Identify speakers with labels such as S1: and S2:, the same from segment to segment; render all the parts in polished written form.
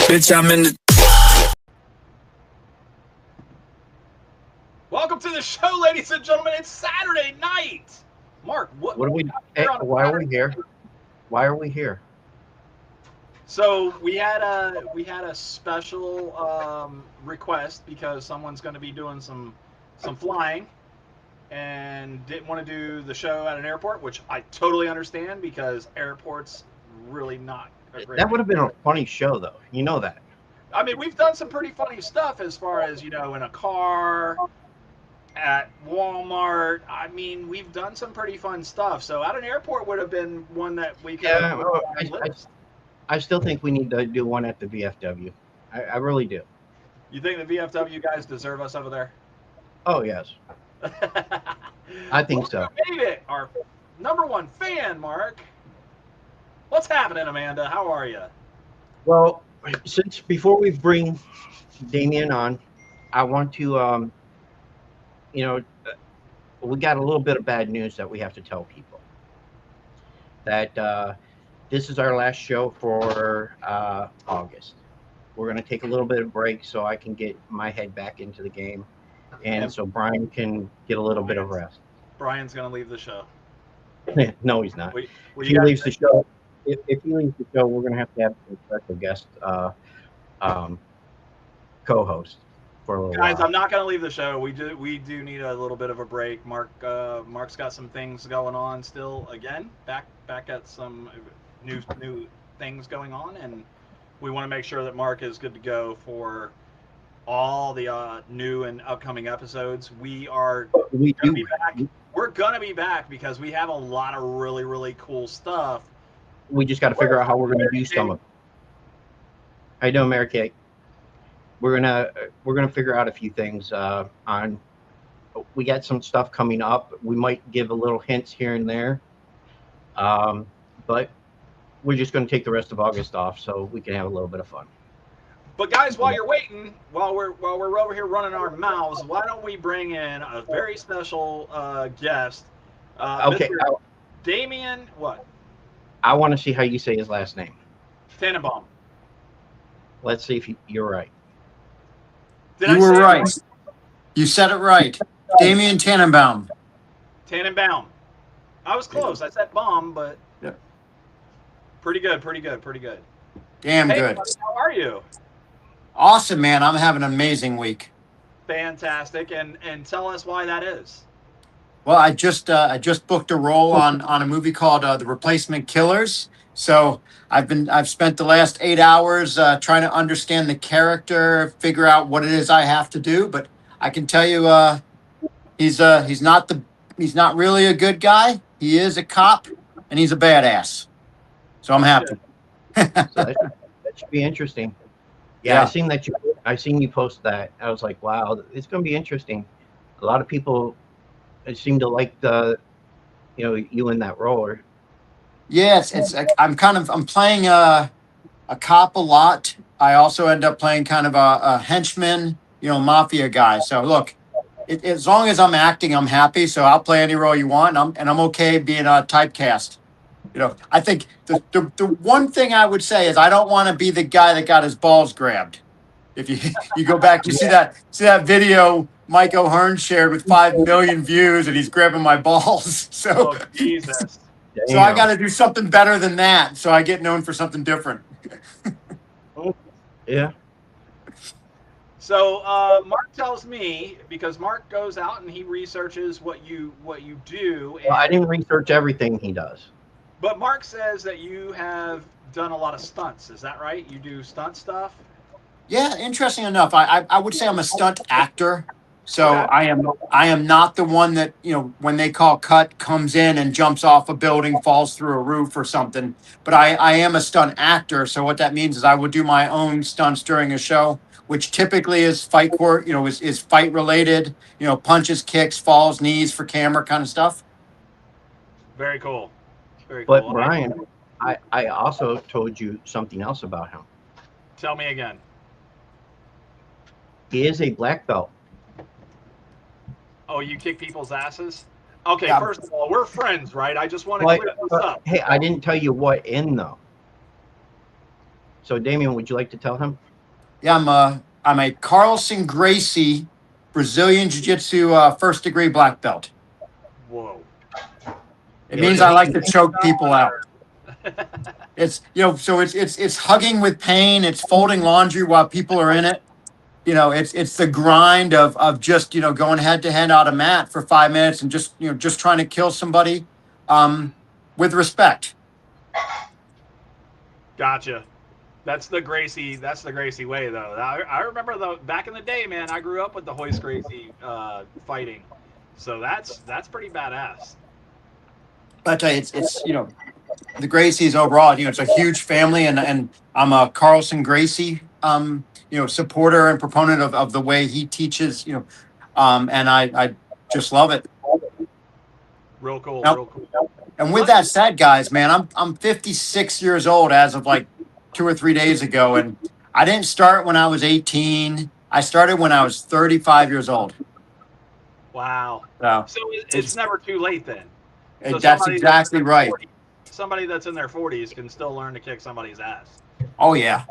S1: Bitch, I'm in the.
S2: Welcome to the show, ladies and gentlemen. It's Saturday night. Mark,
S3: What are we? Why are we here? Why are we here?
S2: So we had a special request because someone's going to be doing some flying and didn't want to do the show at an airport, which I totally understand because airports really not a great.
S3: That would have been a funny show, though. You know that.
S2: I mean, we've done some pretty funny stuff as far as, in a car, at Walmart. I mean, we've done some pretty fun stuff. So at an airport would have been one that we could have put on our list.
S3: I still think we need to do one at the VFW. I really do.
S2: You think the VFW guys deserve us over there?
S3: Oh, yes. I think so.
S2: Made it. Our number one fan, Mark. What's happening, Amanda? How are you?
S3: Well, since before we bring Damian on, I want to, we got a little bit of bad news that we have to tell people. That this is our last show for August. We're going to take a little bit of break so I can get my head back into the game, and so Brian can get a little bit of rest.
S2: Brian's going to leave the show.
S3: No, he's not. If he leaves the show, if he leaves the show, we're going to have a special guest co-host for a little
S2: Guys,
S3: while.
S2: I'm not going to leave the show. We do need a little bit of a break. Mark's got some things going on still. Again, back at some new things going on, and we want to make sure that Mark is good to go for all the new and upcoming episodes. We're gonna be back because we have a lot of really, really cool stuff.
S3: We just got to figure out how we're going to do some of it. How you doing, Mary Kate? We're gonna figure out a few things on. We got some stuff coming up. We might give a little hints here and there, but we're just going to take the rest of August off so we can have a little bit of fun.
S2: But guys, while you're waiting, while we're over here running our mouths, why don't we bring in a very special guest?
S3: Okay.
S2: Mr. Damian, what?
S3: I want to see how you say his last name.
S2: Tanenbaum.
S3: Let's see if you're right.
S4: You were right. You said it right. Damian Tanenbaum.
S2: Tanenbaum. I was close. I said bomb, but
S4: yeah.
S2: Pretty good.
S4: Damn
S2: hey,
S4: good.
S2: Buddy, how are you?
S4: Awesome, man. I'm having an amazing week.
S2: Fantastic. And tell us why that is.
S4: Well, I just booked a role on a movie called The Replacement Killers. So I've spent the last 8 hours trying to understand the character, figure out what it is I have to do. But I can tell you, he's not really a good guy. He is a cop, and he's a badass. So I'm happy.
S3: So that should be interesting. Yeah. I seen you post that. I was like, wow, it's going to be interesting. A lot of people seem to like you in that role.
S4: Yes, I'm playing a cop a lot. I also end up playing kind of a henchman, mafia guy. So look, as long as I'm acting, I'm happy. So I'll play any role you want, and I'm okay being typecast. I think the one thing I would say is I don't want to be the guy that got his balls grabbed. If you go back, you see that video Mike O'Hearn shared with 5 million views, and he's grabbing my balls. So,
S2: oh, Jesus.
S4: So I got to do something better than that. So I get known for something different.
S3: Yeah.
S2: So Mark tells me, because Mark goes out and he researches what you do.
S3: Well, I didn't research everything he does.
S2: But Mark says that you have done a lot of stunts. Is that right? You do stunt stuff?
S4: Yeah, interesting enough. I would say I'm a stunt actor. So okay. I am not the one that, when they call cut, comes in and jumps off a building, falls through a roof or something. But I am a stunt actor. So what that means is I would do my own stunts during a show, which typically is fight court, is fight related, punches, kicks, falls, knees for camera kind of stuff.
S2: Very cool. Very
S3: cool. But Brian, I also told you something else about him.
S2: Tell me again.
S3: He is a black belt.
S2: Oh, you kick people's asses? Okay, yeah. First of all, we're friends, right? I just want to clear this up.
S3: Hey, I didn't tell you what in, though. So, Damian, would you like to tell him?
S4: Yeah, I'm a Carlson Gracie Brazilian Jiu-Jitsu first degree black belt.
S2: Whoa.
S4: It
S3: Yeah,
S4: means
S3: so
S4: I
S3: he
S4: like
S3: can-
S4: to choke people out. It's so it's hugging with pain. It's folding laundry while people are in it. It's the grind of just going head to head out of mat for 5 minutes and just trying to kill somebody, with respect.
S2: Gotcha. That's the Gracie. That's the Gracie way, though. I remember back in the day, man. I grew up with the Hoist Gracie fighting, so that's pretty badass.
S4: But I tell you, it's the Gracies overall. It's a huge family, and I'm a Carlson Gracie supporter and proponent of the way he teaches. And I just love it.
S2: Real cool.
S4: Now,
S2: Real cool.
S4: and with that said, guys, man, I'm 56 years old as of like 2 or 3 days ago, and I didn't start when I was 18. I started when I was 35 years old.
S2: Wow.
S4: So
S2: So it's never too late then. So
S4: that's
S2: somebody
S4: exactly right.
S2: Somebody that's in their 40s can still learn to kick somebody's ass.
S4: Oh yeah.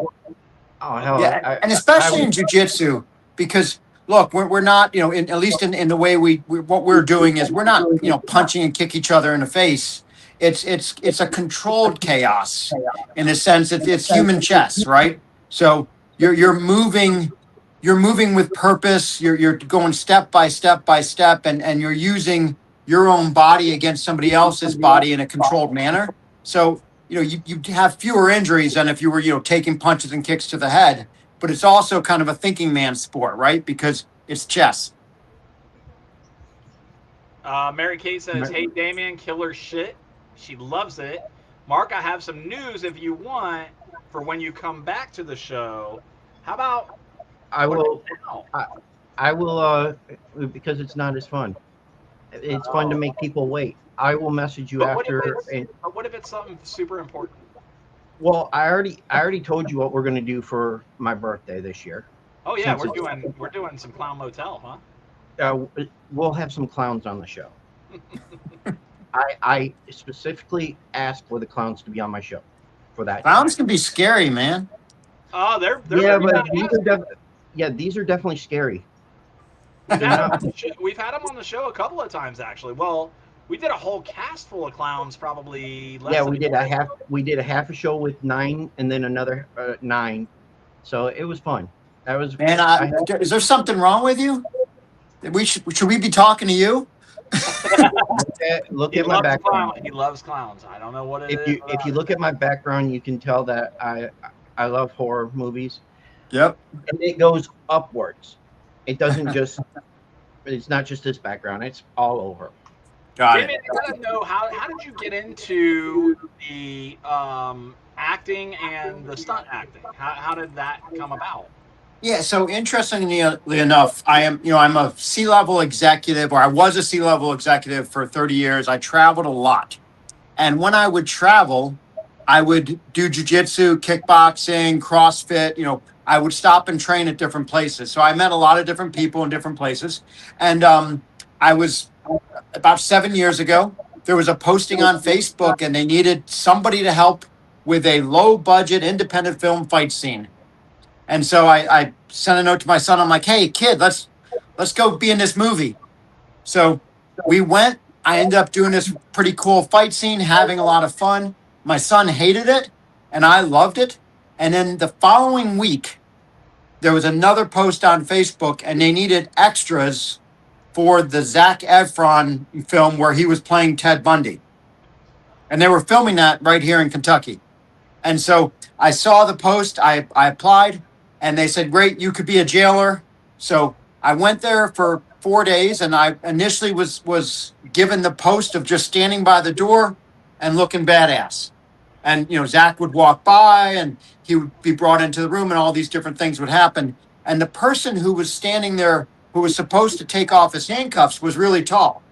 S3: Oh hell!
S4: Yeah, and especially in jiu-jitsu, because look, we're not, at least in the way we what we're doing is we're not, punching and kick each other in the face. It's a controlled chaos in a sense. It's human chess, right? So you're moving with purpose. You're going step by step by step, and you're using your own body against somebody else's body in a controlled manner. So you have fewer injuries than if you were, taking punches and kicks to the head, but it's also kind of a thinking man's sport, right? Because it's chess.
S2: Mary Kate says, "Hey Damian, killer shit. She loves it. Mark, I have some news if you want for when you come back to the show. How about
S3: I will.
S2: now?
S3: I will. Because it's not as fun. It's fun to make people wait. I will message you
S2: But
S3: after.
S2: what if it's something super important?
S3: Well, I already told you what we're going to do for my birthday this year.
S2: Oh yeah,
S3: Since
S2: we're doing some clown motel, huh?
S3: We'll have some clowns on the show. I specifically asked for the clowns to be on my show for that.
S4: Clowns can be scary, man.
S2: Oh, they're
S3: Yeah,
S2: pretty
S3: but
S2: badass.
S3: these are definitely scary.
S2: We've had them on the show a couple of times actually. Well, we did a whole cast full of clowns probably less
S3: Yeah,
S2: than
S3: we did a half a show with 9 and then another 9. So it was fun. That was
S4: Man, is there something wrong with you? Should we be talking to you?
S3: look
S2: He
S3: at my
S2: loves
S3: background.
S2: clowns. He loves clowns. I don't know what it is.
S3: If you look at my background, you can tell that I love horror movies.
S4: Yep.
S3: And it goes upwards. It doesn't just. It's not just this background. It's all over.
S4: Got
S2: David,
S4: it.
S2: I gotta know how did you get into the acting and the stunt acting? How did that come about?
S4: Yeah, so interestingly enough, I'm a C-level executive, or I was a C-level executive for 30 years. I traveled a lot. And when I would travel, I would do jiu-jitsu, kickboxing, CrossFit, I would stop and train at different places. So I met a lot of different people in different places. And I was about 7 years ago, there was a posting on Facebook and they needed somebody to help with a low budget independent film fight scene. And so I sent a note to my son. I'm like, hey, kid, let's go be in this movie. So we went. I ended up doing this pretty cool fight scene, having a lot of fun. My son hated it, and I loved it. And then the following week, there was another post on Facebook, and they needed extras for the Zac Efron film where he was playing Ted Bundy. And they were filming that right here in Kentucky. And so I saw the post, I applied, and they said, great, you could be a jailer. So I went there for 4 days, and I initially was given the post of just standing by the door and looking badass. And, Zach would walk by and he would be brought into the room and all these different things would happen. And the person who was standing there, who was supposed to take off his handcuffs, was really tall.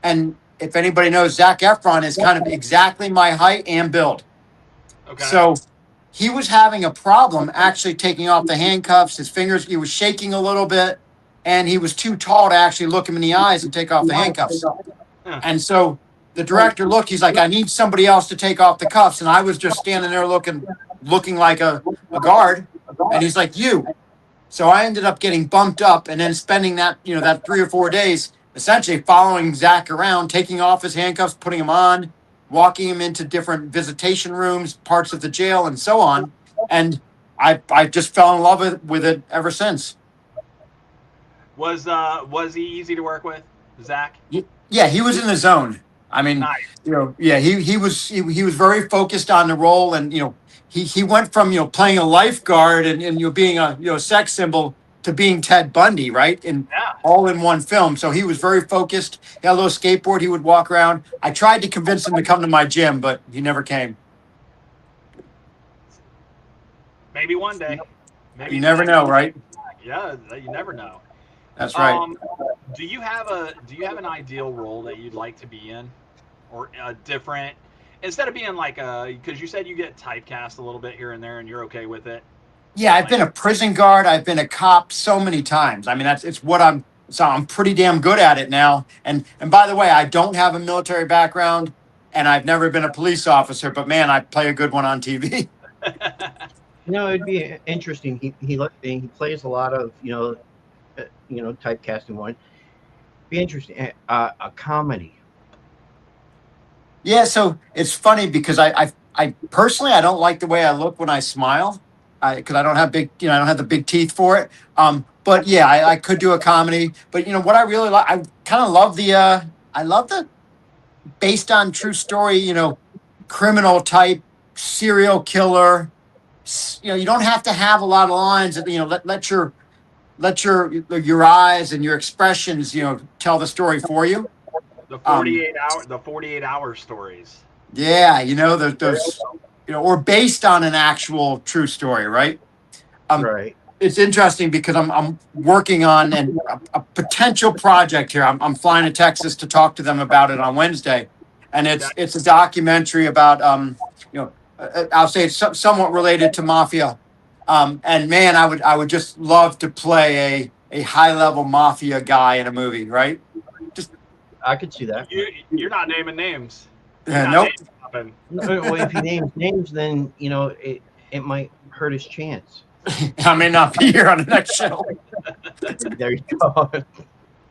S4: And if anybody knows, Zac Efron is kind of exactly my height and build.
S2: Okay.
S4: So he was having a problem actually taking off the handcuffs. His fingers, he was shaking a little bit, and he was too tall to actually look him in the eyes and take off the handcuffs. And so the director looked, he's like, I need somebody else to take off the cuffs. And I was just standing there looking looking like a guard. And he's like, you. So I ended up getting bumped up and then spending that, that 3 or 4 days essentially following Zach around, taking off his handcuffs, putting him on, walking him into different visitation rooms, parts of the jail, and so on. And I just fell in love with it ever since.
S2: Was he easy to work with, Zach?
S4: Yeah, he was in the zone. I mean,
S2: Nice.
S4: yeah, he was very focused on the role, and he went from playing a lifeguard and being a sex symbol to being Ted Bundy, right? And
S2: Yeah.
S4: all in one film. So he was very focused. He had a little skateboard. He would walk around. I tried to convince him to come to my gym, but he never came.
S2: Maybe one day. Maybe
S4: You never know, right?
S2: Yeah, you never know.
S4: That's right.
S2: Do you have an ideal role that you'd like to be in, or a different, instead of being like because you said you get typecast a little bit here and there, and you're okay with it.
S4: Yeah, I've been a prison guard. I've been a cop so many times. I mean, it's what I'm pretty damn good at it now. And by the way, I don't have a military background, and I've never been a police officer. But man, I play a good one on TV.
S3: It'd be interesting. He plays a lot of typecasting one. Be interesting. A comedy.
S4: Yeah, so it's funny because I personally I don't like the way I look when I smile, because I don't have I don't have the big teeth for it. But yeah, I could do a comedy. But what I really like, I kind of love I love the based on true story, criminal type serial killer. You don't have to have a lot of lines. Let your eyes and your expressions, tell the story for you.
S2: The 48-hour stories.
S4: Yeah, those or based on an actual true story, right?
S3: Right.
S4: It's interesting because I'm working on a potential project here. I'm flying to Texas to talk to them about it on Wednesday, and it's a documentary about I'll say it's somewhat related to mafia. And man, I would just love to play a high level mafia guy in a movie, right?
S3: I could see that.
S2: You're not naming names.
S4: Nope.
S3: Well, if he names names, then it might hurt his chance.
S4: I may not be here on the next show.
S3: There you go.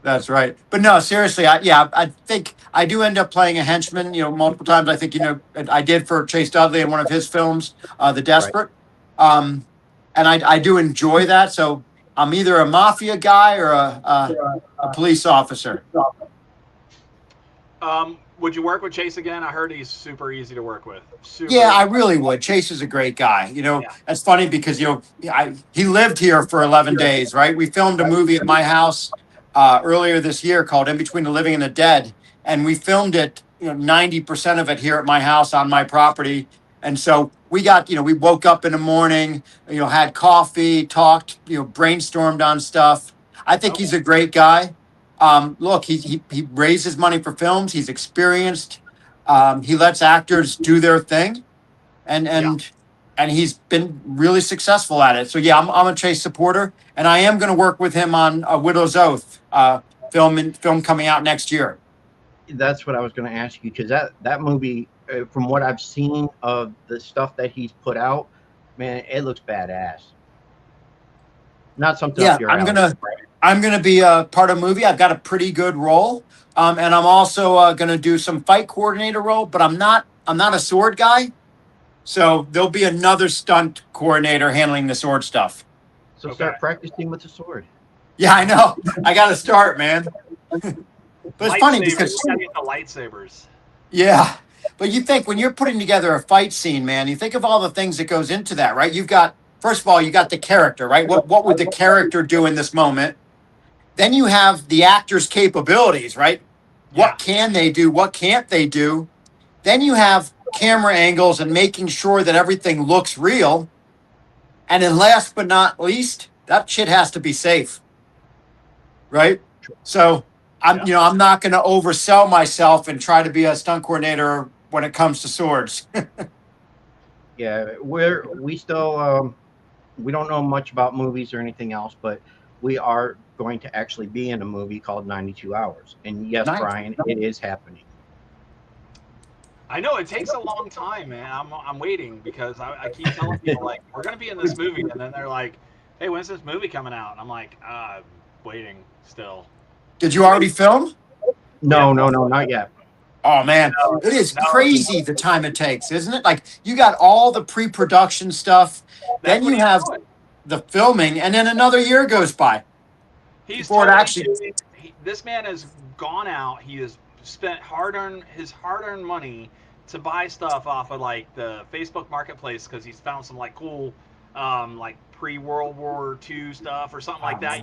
S4: That's right. But no, seriously, I think I do end up playing a henchman, multiple times. I think, I did for Chase Dudley in one of his films, The Desperate. Right. And I do enjoy that. So I'm either a mafia guy or a police officer.
S2: Would you work with Chase again? I heard he's super easy to work with.
S4: Yeah, I really would. Chase is a great guy. That's funny because, he lived here for 11 days, right? We filmed a movie at my house earlier this year called In Between the Living and the Dead. And we filmed it, 90% of it here at my house on my property. And so we got, we woke up in the morning, had coffee, talked, brainstormed on stuff. I think he's a great guy. Look, he raises money for films. He's experienced. He lets actors do their thing, and he's been really successful at it. So yeah, I'm a Chase supporter, and I am going to work with him on A Widow's Oath film coming out next year.
S3: That's what I was going to ask you, because that movie, from what I've seen of the stuff that he's put out, man, it looks badass. Not something.
S4: Yeah, I'm gonna be a part of a movie. I've got a pretty good role, and I'm also gonna do some fight coordinator role. But I'm not a sword guy, so there'll be another stunt coordinator handling the sword stuff.
S3: So start practicing with the sword.
S4: Yeah, I know. I got to start, man. But it's funny because
S2: the lightsabers.
S4: Yeah, but you think when you're putting together a fight scene, man, you think of all the things that goes into that, right? First of all, you got the character, right? What would the character do in this moment? Then you have the actor's capabilities, right?
S2: Yeah.
S4: What can they do? What can't they do? Then you have camera angles and making sure that everything looks real. And then last but not least, that shit has to be safe, right? So I'm not going to oversell myself and try to be a stunt coordinator when it comes to swords.
S3: Yeah, we still we don't know much about movies or anything else, but we are going to actually be in a movie called 92 Hours. And yes,
S4: Nice.
S3: Brian, it is happening.
S2: I know it takes a long time, man. I'm waiting because I keep telling people like we're gonna be in this movie, and then they're like, "Hey, when's this movie coming out?" And I'm like, waiting still.
S4: Did you already film?
S3: No, no, no, not yet.
S4: Oh man,
S2: No,
S4: it is
S2: no,
S4: crazy the time it takes, isn't it? Like you got all the pre-production stuff,
S2: that's
S4: then
S2: what
S4: you
S2: he's
S4: have
S2: doing.
S4: the filming, and then another year goes by
S2: He's
S4: before it
S2: totally
S4: actually.
S2: doing. This man has gone out. He has spent his hard-earned money to buy stuff off of like the Facebook Marketplace because he's found some like cool, like pre-World War II stuff or something like that.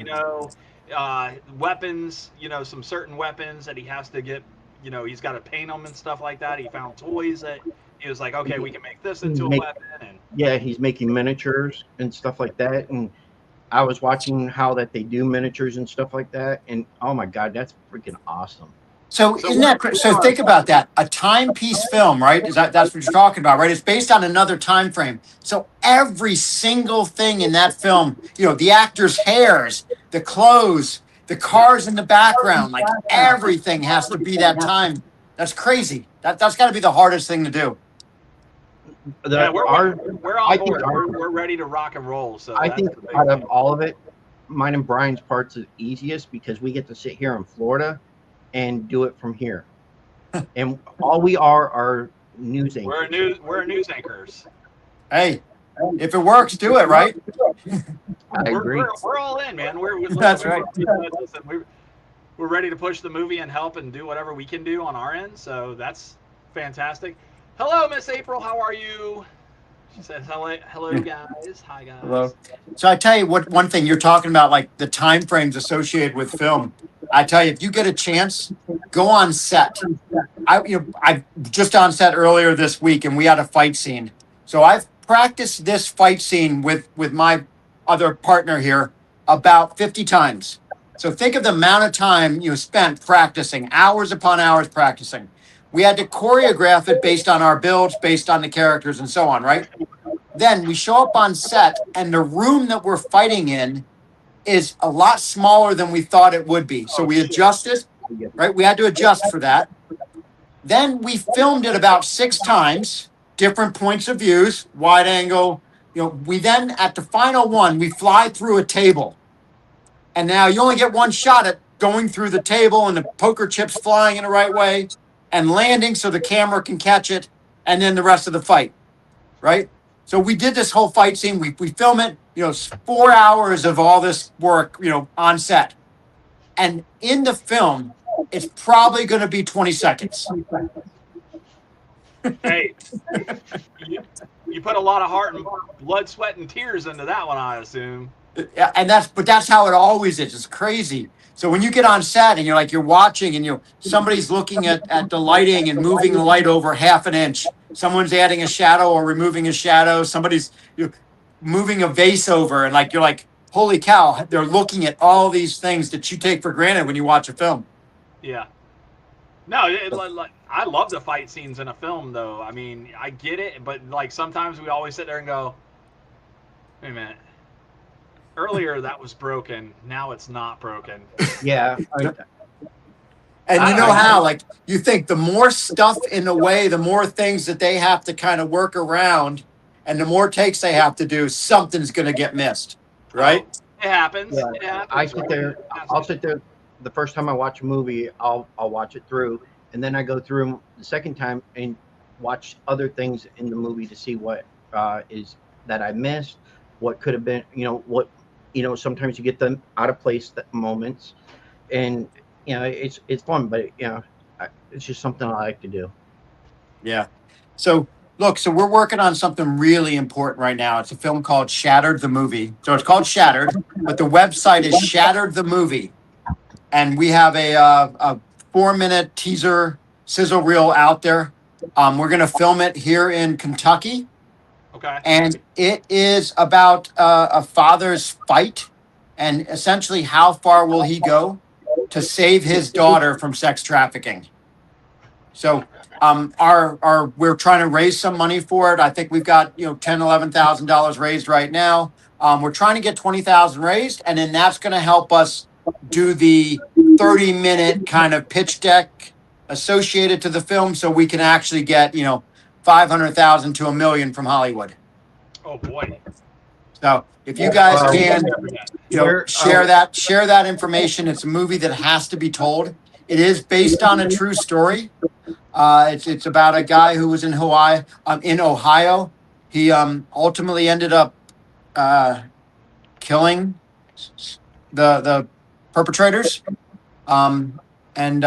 S2: Weapons. Some certain weapons that he has to get. He's got to paint them and stuff like that. He found toys that he was like, okay, we can make this into a weapon. And
S3: Yeah, he's making miniatures and stuff like that. And I was watching how that they do miniatures and stuff like that. And oh my God, that's freaking awesome.
S4: So isn't that so? Think about that. A timepiece film, right? That's what you're talking about, right? It's based on another time frame. So every single thing in that film, the actors' hairs, the clothes, the cars in the background, like everything has to be that time. That's crazy. That's got to be the hardest thing to do.
S2: yeah, we're
S3: I
S2: on
S3: think
S2: board. We're ready to rock and roll. So
S3: I
S2: that's
S3: think
S2: the big
S3: out of
S2: thing.
S3: all of it, mine and Brian's part's the easiest because we get to sit here in Florida and do it from here. And all we are news anchors.
S2: We're news anchors.
S4: Hey, if it works, do it, right?
S3: I agree.
S2: We're all in, man.
S4: That's right.
S2: We're ready to push the movie and help and do whatever we can do on our end. So that's fantastic. Hello, Miss April. How are you? She says hello, guys. Hi, guys.
S4: Hello. So I tell you what, one thing you're talking about, like the time frames associated with film. I tell you, if you get a chance, go on set. I just on set earlier this week, and we had a fight scene. So I've practiced this fight scene with my other partner here about 50 times. So think of the amount of time you spent practicing, hours upon hours practicing. We had to choreograph it based on our builds, based on the characters, and so on, right? Then we show up on set, and the room that we're fighting in is a lot smaller than we thought it would be. So we adjusted, right? We had to adjust for that. Then we filmed it about 6 times, different points of views, wide angle. We then, at the final one, we fly through a table. And now you only get one shot at going through the table and the poker chips flying in the right way and landing so the camera can catch it, and then the rest of the fight, right? So we did this whole fight scene. We film it, 4 hours of all this work, on set. And in the film, it's probably going to be 20 seconds.
S2: Hey, you put a lot of heart and blood, sweat, and tears into that one, I assume.
S4: Yeah, and that's how it always is. It's crazy. So when you get on set and you're watching and somebody's looking at the lighting and moving the light over half an inch, someone's adding a shadow or removing a shadow, somebody's moving a vase over, and you're like, holy cow, they're looking at all these things that you take for granted when you watch a film.
S2: Yeah. No, I love the fight scenes in a film, though. I mean, I get it, but sometimes we always sit there and go, wait a minute. Earlier that was broken. Now it's not broken.
S3: Yeah.
S4: And you know how, you think the more stuff in the way, the more things that they have to kind of work around, and the more takes they have to do, something's going to get missed, right?
S2: It happens.
S3: Yeah.
S2: It happens.
S3: I'll sit there. The first time I watch a movie, I'll watch it through, and then I go through the second time and watch other things in the movie to see what is that I missed, what could have been, what. Sometimes you get them out of place moments, and it's fun, but it's just something I like to do.
S4: Yeah. So look, we're working on something really important right now. It's a film called Shattered the Movie. So it's called Shattered, but the website is Shattered the Movie, and we have a 4-minute teaser sizzle reel out there. We're gonna film it here in Kentucky.
S2: Okay.
S4: And it is about a father's fight, and essentially how far will he go to save his daughter from sex trafficking. So we're trying to raise some money for it. I think we've got $10,000-$11,000 raised right now. We're trying to get 20,000 raised, and then that's going to help us do the 30-minute kind of pitch deck associated to the film, so we can actually get 500,000 to $1 million from Hollywood.
S2: Oh boy.
S4: So if you guys can,
S3: Where-
S4: share that information. It's a movie that has to be told. It is based on a true story. It's about a guy who was in Hawaii, in Ohio. He ultimately ended up killing the perpetrators. And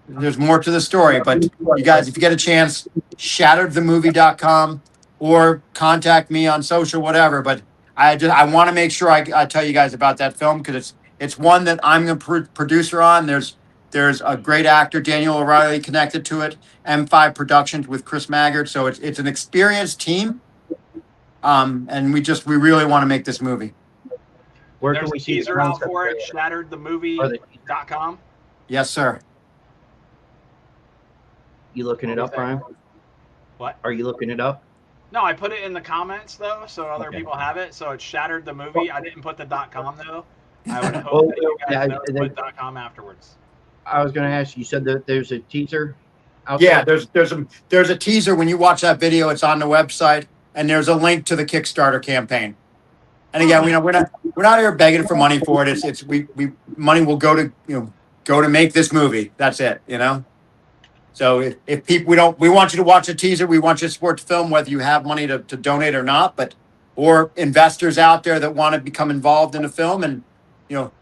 S4: there's more to the story, but you guys, if you get a chance, shatteredthemovie.com or contact me on social, whatever. But I want to make sure I tell you guys about that film because it's one that I'm the producer on. There's a great actor, Daniel O'Reilly, connected to it. M5 Productions with Chris Maggard. So it's an experienced team. And we really want to make this movie.
S3: Where
S2: There's
S3: can we
S2: a
S3: see the
S2: teaser out
S3: concept?
S2: for it, shatteredthemovie.com.
S4: Yes, sir.
S3: You looking it up, Brian?
S2: What?
S3: Are you looking it up?
S2: No, I put it in the comments though, so other
S3: Okay.
S2: people have it. So it's Shattered the Movie. I didn't put the .com though. I would hope
S3: Well,
S2: that you guys
S3: yeah,
S2: know to put .com afterwards.
S3: I was going to ask you. You said that there's a teaser out
S4: Yeah,
S3: there?
S4: there's a teaser when you watch that video. It's on the website, and there's a link to the Kickstarter campaign. And again, we're not here begging for money for it. It's money will go to make this movie. That's it. So if people we want you to watch a teaser. We want you to support the film, whether you have money to donate or not. Or investors out there that want to become involved in the film and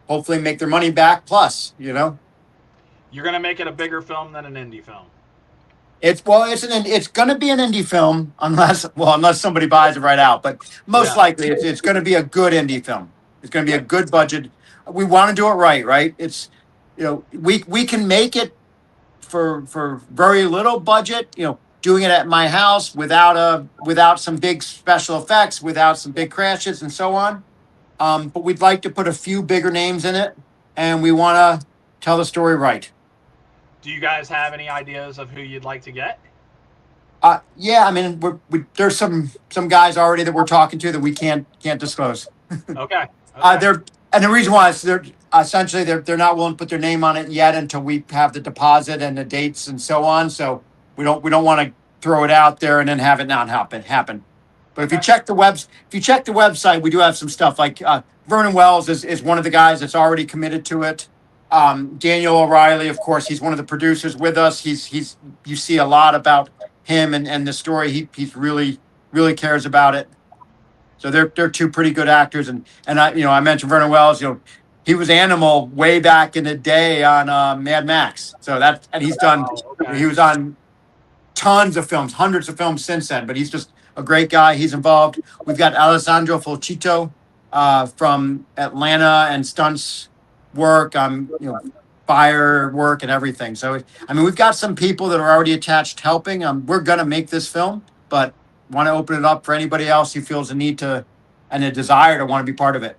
S4: hopefully make their money back. Plus,
S2: You're gonna make it a bigger film than an indie film.
S4: It's going to be an indie film unless somebody buys it right out. But most likely, it's going to be a good indie film. It's going to be a good budget. We want to do it right, right? It's we can make it for very little budget. Doing it at my house without some big special effects, without some big crashes and so on. But we'd like to put a few bigger names in it, and we want to tell the story right.
S2: Do you guys have any ideas of who you'd like to get?
S4: Yeah, I mean, there's some guys already that we're talking to that we can't disclose.
S2: Okay.
S4: And the reason why is they're not willing to put their name on it yet until we have the deposit and the dates and so on. So we don't want to throw it out there and then have it not happen. But if you check the website, we do have some stuff like Vernon Wells is one of the guys that's already committed to it. Daniel O'Reilly, of course, he's one of the producers with us. You see a lot about him and the story. He's really cares about it. So they're two pretty good actors. And I mentioned Vernon Wells. He was Animal way back in the day on Mad Max. So he's done. He was on tons of films, hundreds of films since then. But he's just a great guy. He's involved. We've got Alessandro Fulcito from Atlanta and stunts work, fire work and everything. So, I mean, we've got some people that are already attached helping. We're going to make this film, but want to open it up for anybody else who feels a need to and a desire to want to be part of it.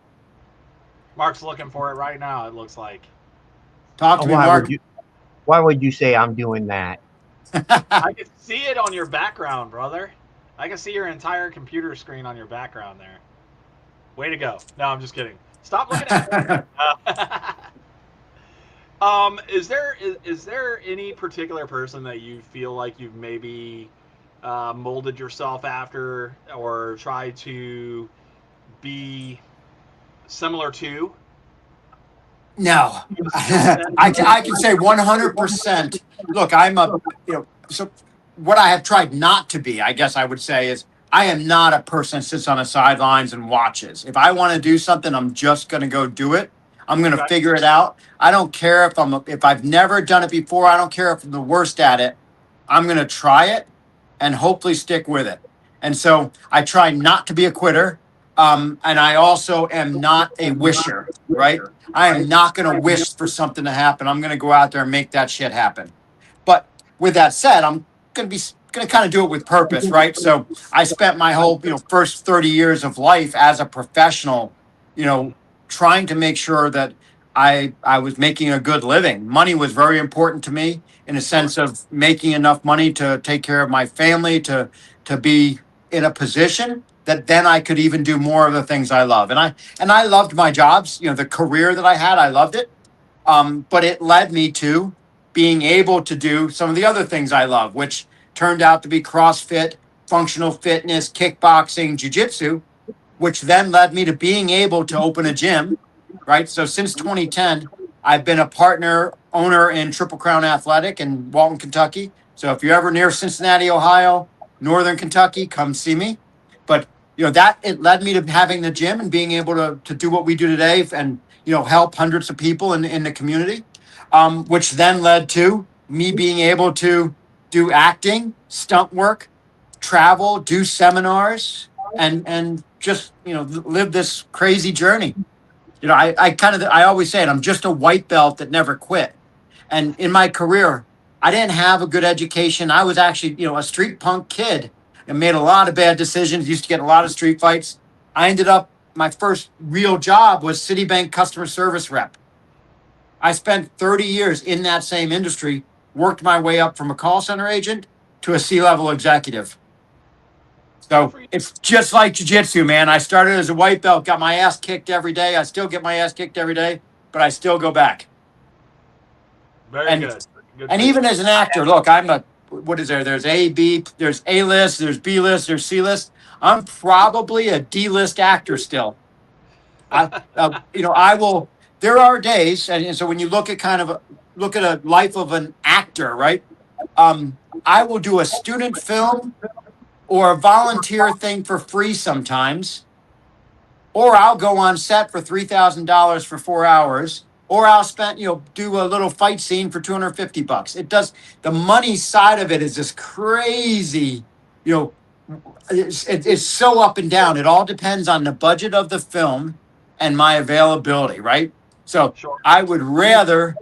S2: Mark's looking for it right now, it looks like.
S4: Talk to me, Mark.
S3: Why would you say I'm doing that?
S2: I can see it on your background, brother. I can see your entire computer screen on your background there. Way to go. No, I'm just kidding. Stop looking at me. Is there any particular person that you feel like you've maybe molded yourself after or tried to be similar to?
S4: No, I can say 100%. Look, so what I have tried not to be, I guess I would say, is I am not a person that sits on the sidelines and watches. If I want to do something, I'm just going to go do it. I'm going to figure it out. I don't care if I've never done it before. I don't care if I'm the worst at it. I'm going to try it and hopefully stick with it. And so I try not to be a quitter. And I also am not a wisher, right? I am not going to wish for something to happen. I'm going to go out there and make that shit happen. But with that said, I'm going to kind of do it with purpose, right? So I spent my whole, first 30 years of life as a professional, trying to make sure that I was making a good living. Money was very important to me in a sense of making enough money to take care of my family, to be in a position that then I could even do more of the things I love. And I loved my jobs, the career that I had, I loved it. But it led me to being able to do some of the other things I love, which turned out to be CrossFit, functional fitness, kickboxing, jiu-jitsu, which then led me to being able to open a gym, right? So since 2010, I've been a partner owner in Triple Crown Athletic in Walton, Kentucky. So if you're ever near Cincinnati, Ohio, Northern Kentucky, come see me. But that it led me to having the gym and being able to do what we do today and help hundreds of people in the community, which then led to me being able to do acting, stunt work, travel, do seminars, and just live this crazy journey. I always say it. I'm just a white belt that never quit. And in my career, I didn't have a good education. I was actually a street punk kid and made a lot of bad decisions. Used to get in a lot of street fights. I ended up my first real job was Citibank customer service rep. I spent 30 years in that same industry, worked my way up from a call center agent to a C-level executive. So it's just like jiu-jitsu, man. I started as a white belt, got my ass kicked every day. I still get my ass kicked every day, but I still go back.
S2: Very good.
S4: And even as an actor, look, what is there? There's A, B, there's A list, there's B list, there's C list. I'm probably a D list actor still. I will. There are days, and so when you look at a life of an actor, right? I will do a student film or a volunteer thing for free sometimes, or I'll go on set for $3,000 for 4 hours, or I'll do a little fight scene for $250. It does. The money side of it is just crazy. It's so up and down. It all depends on the budget of the film and my availability, right? So I would rather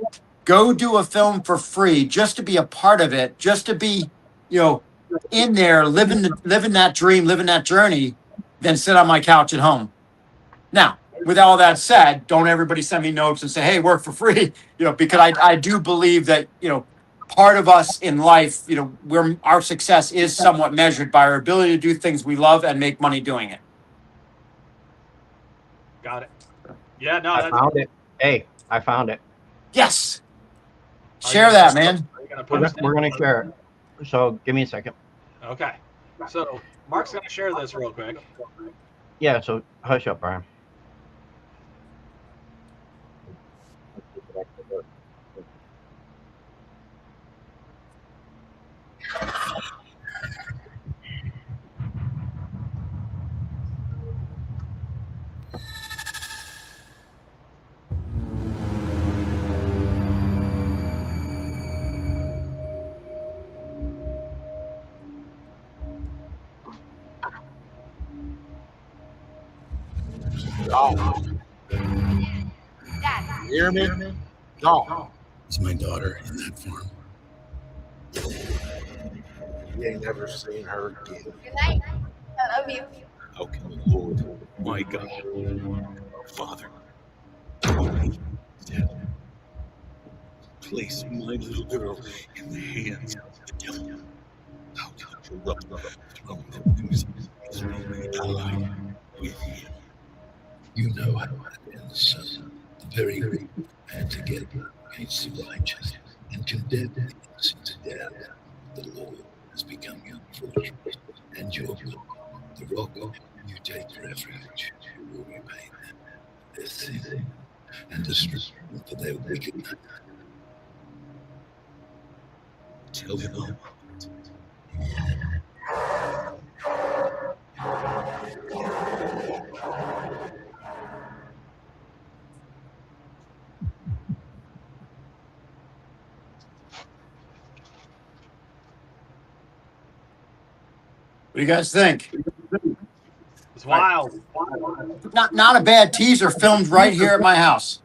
S4: go do a film for free just to be a part of it, just to be, in there living that dream, living that journey, than sit on my couch at home. Now, with all that said, don't everybody send me notes and say, hey, work for free, because I do believe that, part of us in life, where our success is somewhat measured by our ability to do things we love and make money doing it.
S2: Got it. Yeah, no,
S3: I found it. Hey, I found it.
S4: Yes. Share that, man.
S3: We're going to share it. So give me a second.
S2: Okay. So Mark's going to share this real quick.
S3: Yeah, so hush up, Brian.
S1: Dad. You hear me? No. Is my daughter in that farm? You ain't never seen her again.
S5: Good night. I love you.
S1: How can the Lord, my God, Father, dead, place my little girl in the hands of the devil? How can I corrupt the throne that brings me allied with him? You know how I am the son, the very weak man together against the righteous and condemn the innocent to death. The Lord has become your fortress and your rock, the rock of you take refuge, who will repay them their sin and destroy them for their wickedness. Tell them all.
S4: What do you guys think?
S2: It's wild.
S4: Not a bad teaser, filmed right here at my house.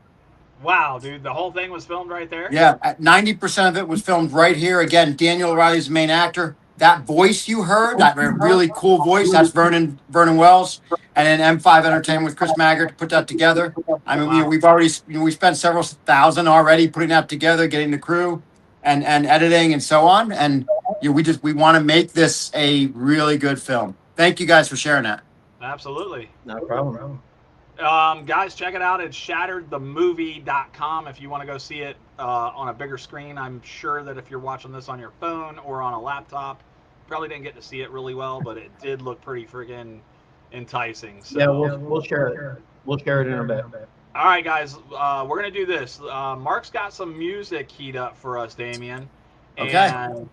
S2: Wow, dude. The whole thing was filmed right there?
S4: Yeah, 90% of it was filmed right here. Again, Daniel O'Reilly's the main actor. That voice you heard, that really cool voice, that's Vernon Wells. And then M5 Entertainment with Chris Maggart to put that together. I mean, we've already we spent several thousand already putting that together, getting the crew and editing and so on. And we want to make this a really good film. Thank you guys for sharing that.
S2: Absolutely.
S3: No problem.
S2: Guys, check it out. It's shatteredthemovie.com if you want to go see it on a bigger screen. I'm sure that if you're watching this on your phone or on a laptop, probably didn't get to see it really well, but it did look pretty friggin' enticing. So.
S3: Yeah, we'll share it. We'll share it in a bit.
S2: All right, guys, we're going to do this. Mark's got some music keyed up for us, Damian.
S4: Okay.
S2: And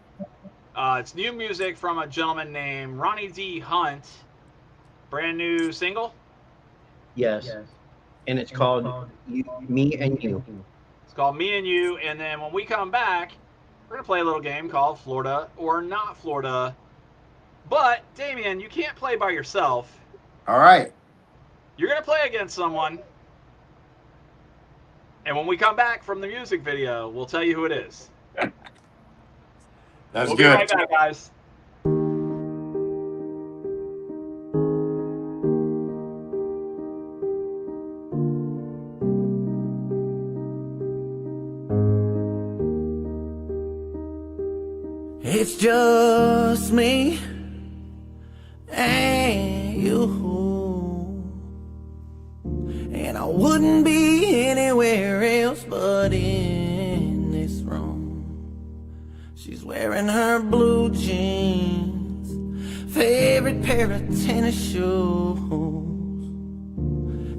S2: it's new music from a gentleman named Ronnie D. Hunt. Brand new single.
S3: Yes. And it's called Me and You.
S2: It's called Me and You. And then when we come back, we're going to play a little game called Florida or Not Florida. But, Damian, you can't play by yourself.
S4: All right.
S2: You're going to play against someone. And when we come back from the music video, we'll tell you who it is.
S4: That's
S2: we'll
S4: good.
S2: Be right back, guys.
S6: It's just me and you. And I wouldn't be anywhere else but in this room. She's wearing her blue jeans, favorite pair of tennis shoes,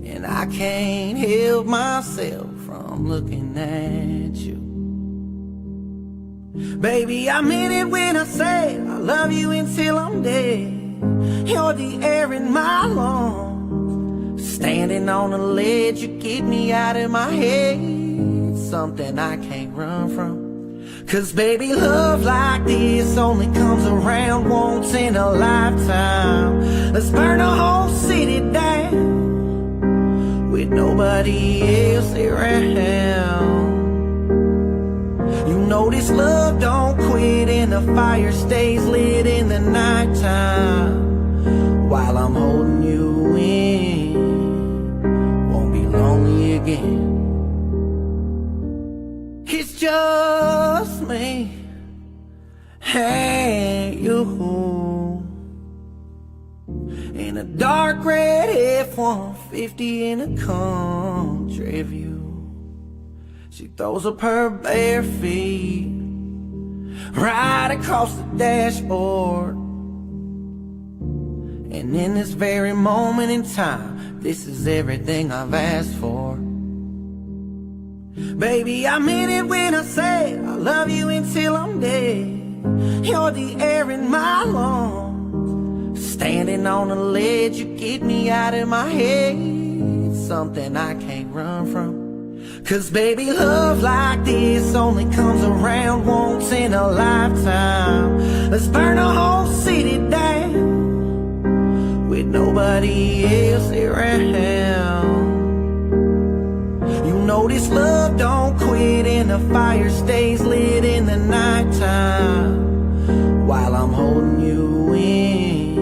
S6: and I can't help myself from looking at you. Baby, I meant it when I said I love you until I'm dead. You're the air in my lungs. Standing on a ledge, you keep me out of my head. Something I can't run from. Cause baby, love like this only comes around once in a lifetime. Let's burn the whole city down with nobody else around. You know this love don't quit and the fire stays lit in the nighttime. While I'm holding you in, won't be lonely again. It's just me and you in a dark red F-150 in a country view. She throws up her bare feet right across the dashboard. And in this very moment in time, this is everything I've asked for. Baby, I meant it when I said I love you until I'm dead. You're the air in my lungs. Standing on a ledge, you keep me out of my head. Something I can't run from. Cause baby, love like this only comes around once in a lifetime. Let's burn the whole city down with nobody else around. You know this love don't quit and the fire stays lit in the nighttime. While I'm holding you in,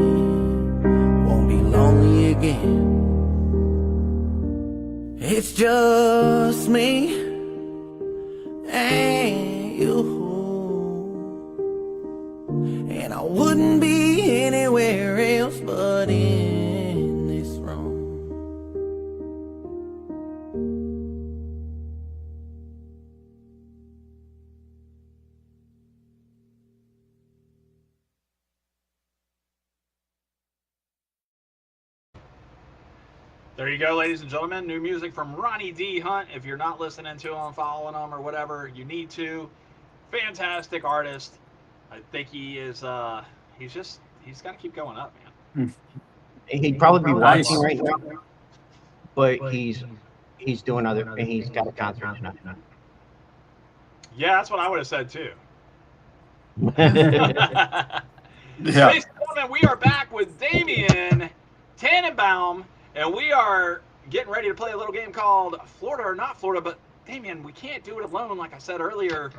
S6: won't be lonely again. It's just me and you, and I wouldn't be anywhere else but in this room.
S2: There you go, ladies and gentlemen. New music from Ronnie D. Hunt. If you're not listening to him, following him, or whatever, you need to. Fantastic artist. I think he is. He's got to keep going up, man.
S3: He'd probably be
S4: Nice.
S3: watching right now, but he's doing other. And he's got a concert tonight.
S2: Yeah, that's what I would have said too.
S4: Yeah.
S2: Ladies and gentlemen, we are back with Damian Tanenbaum. And we are getting ready to play a little game called Florida or Not Florida. But, Damian, we can't do it alone, like I said earlier.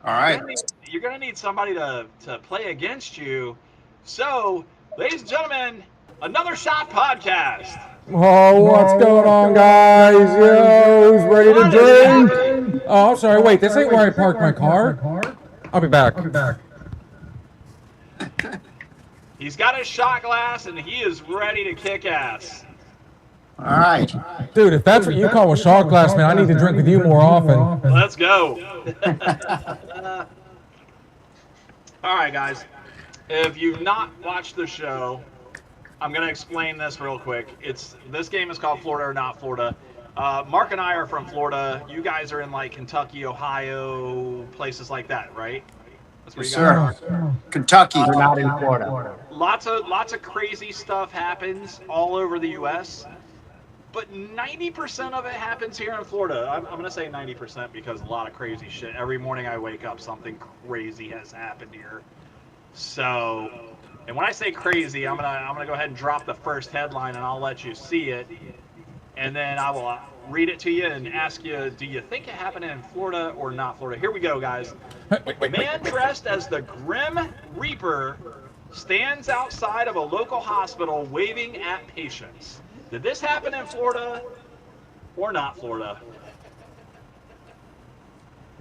S4: All right.
S2: You're going to need somebody to play against you. So, ladies and gentlemen, Another Shot Podcast.
S7: Oh, what's going on, guys? Yo, who's ready to drink? Oh, I'm sorry. Wait, this ain't where I parked my car. I'll be back.
S2: He's got his shot glass, and he is ready to kick ass.
S4: All right.
S7: Dude, if that's what you call a shot glass, man, I need to drink with you more often.
S2: Let's go. All right, guys. If you've not watched the show, I'm going to explain this real quick. This game is called Florida or Not Florida. Mark and I are from Florida. You guys are in like Kentucky, Ohio, places like that, right? That's where
S4: Yes,
S2: you guys
S4: sir.
S2: are.
S4: Kentucky.
S3: We're not in Florida.
S2: Lots of crazy stuff happens all over the U.S., but 90% of it happens here in Florida. I'm going to say 90% because a lot of crazy shit. Every morning I wake up, something crazy has happened here. So, and when I say crazy, I'm gonna go ahead and drop the first headline, and I'll let you see it, and then I will read it to you and ask you, do you think it happened in Florida or not Florida? Here we go, guys. Man dressed as the Grim Reaper stands outside of a local hospital waving at patients. Did this happen in Florida or not Florida?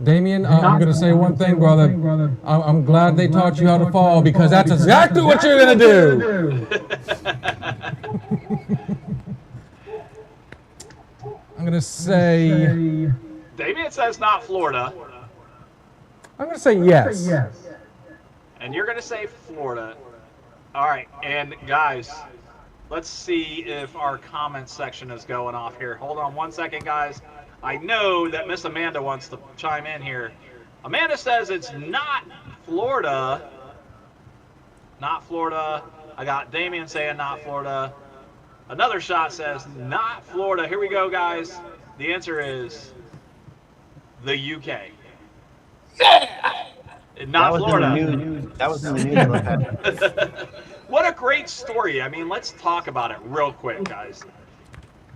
S7: Damien, I'm going to say one thing, brother. I'm glad they taught you how to fall because that's exactly what you're going to do. I'm going to say...
S2: Damian says not Florida.
S7: I'm going to say yes.
S2: And you're going to say Florida. All right, and guys, let's see if our comment section is going off here. Hold on one second, guys. I know that Miss Amanda wants to chime in here. Amanda says it's not Florida. Not Florida. I got Damian saying not Florida. Another shot says not Florida. Here we go, guys. The answer is the UK.
S3: Yeah!
S2: Not Florida.
S3: That was in the news.
S2: What a great story. I mean, let's talk about it real quick, guys.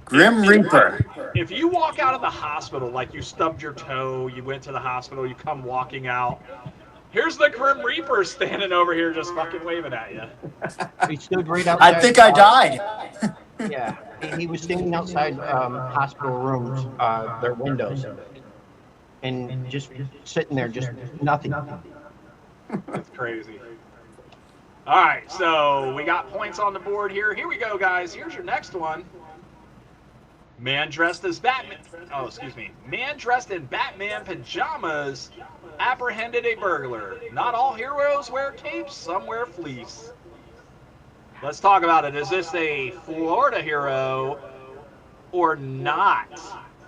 S4: Grim Reaper.
S2: If you walk out of the hospital, like you stubbed your toe, you went to the hospital, you come walking out, here's the Grim Reaper standing over here just fucking waving at you.
S3: He stood right outside.
S4: I think I died.
S3: Yeah, he was standing outside hospital rooms, their windows, and just sitting there, just nothing.
S2: That's crazy. All right, so we got points on the board here. Here we go, guys. Here's your next one. Man dressed as Batman. Oh, excuse me. Man dressed in Batman pajamas apprehended a burglar. Not all heroes wear capes, some wear fleece. Let's talk about it. Is this a Florida hero or not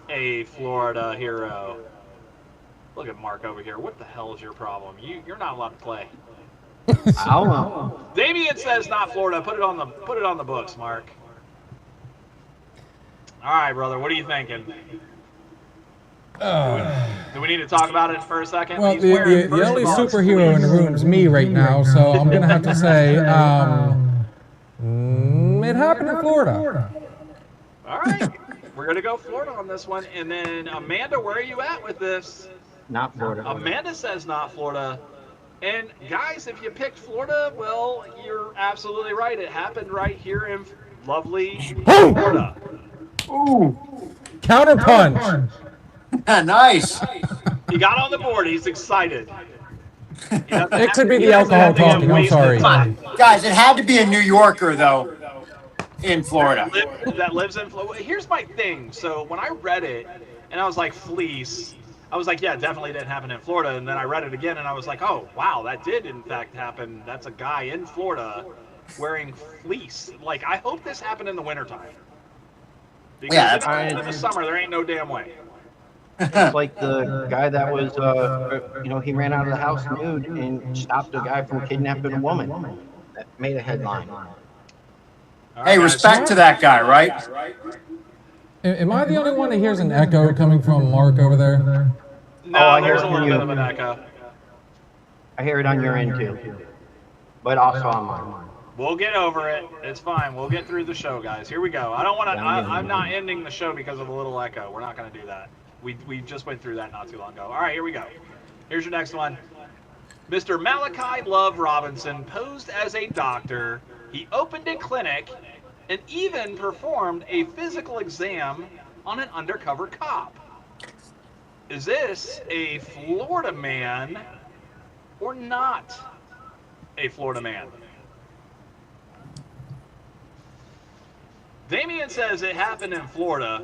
S2: a Florida hero? Look at Mark over here. What the hell is your problem? You're not allowed to play.
S3: I don't know.
S2: Damian says not Florida. Put it on the books, Mark. All right, brother. What are you thinking? Do we need to talk about it for a second?
S7: Well, the only superhero in the room is me right now, so I'm going to have to say it happened in Florida.
S2: All right. We're going to go Florida on this one. And then, Amanda, where are you at with this?
S3: Not Florida.
S2: Amanda says not Florida. And, guys, if you picked Florida, well, you're absolutely right. It happened right here in lovely Florida.
S4: Ooh.
S7: Counterpunch.
S4: Nice.
S2: He got on the board. He's excited.
S7: It could be the alcohol talking. I'm sorry.
S4: Guys, it had to be a New Yorker, though, in Florida.
S2: That lives in Florida. Here's my thing. So when I read it, and I was like, fleece, I was like, yeah, it definitely didn't happen in Florida. And then I read it again, and I was like, oh, wow, that did, in fact, happen. That's a guy in Florida wearing fleece. Like, I hope this happened in the wintertime. Because in the summer, there ain't no damn way.
S3: It's like the guy that was, he ran out of the house nude and stopped a guy from kidnapping a woman. That made a headline.
S4: Hey, respect to that guy, right?
S7: Am I the only one that hears an echo coming from Mark over there?
S2: No, there's a little bit of an echo.
S3: I hear it on your end, too. But also on mine.
S2: We'll get over it. It's fine. We'll get through the show, guys. Here we go. I don't want to. I'm not ending the show because of a little echo. We're not going to do that. We just went through that not too long ago. All right, here we go. Here's your next one. Mr. Malachi Love Robinson posed as a doctor. He opened a clinic and even performed a physical exam on an undercover cop. Is this a Florida man or not a Florida man? Damian says it happened in Florida.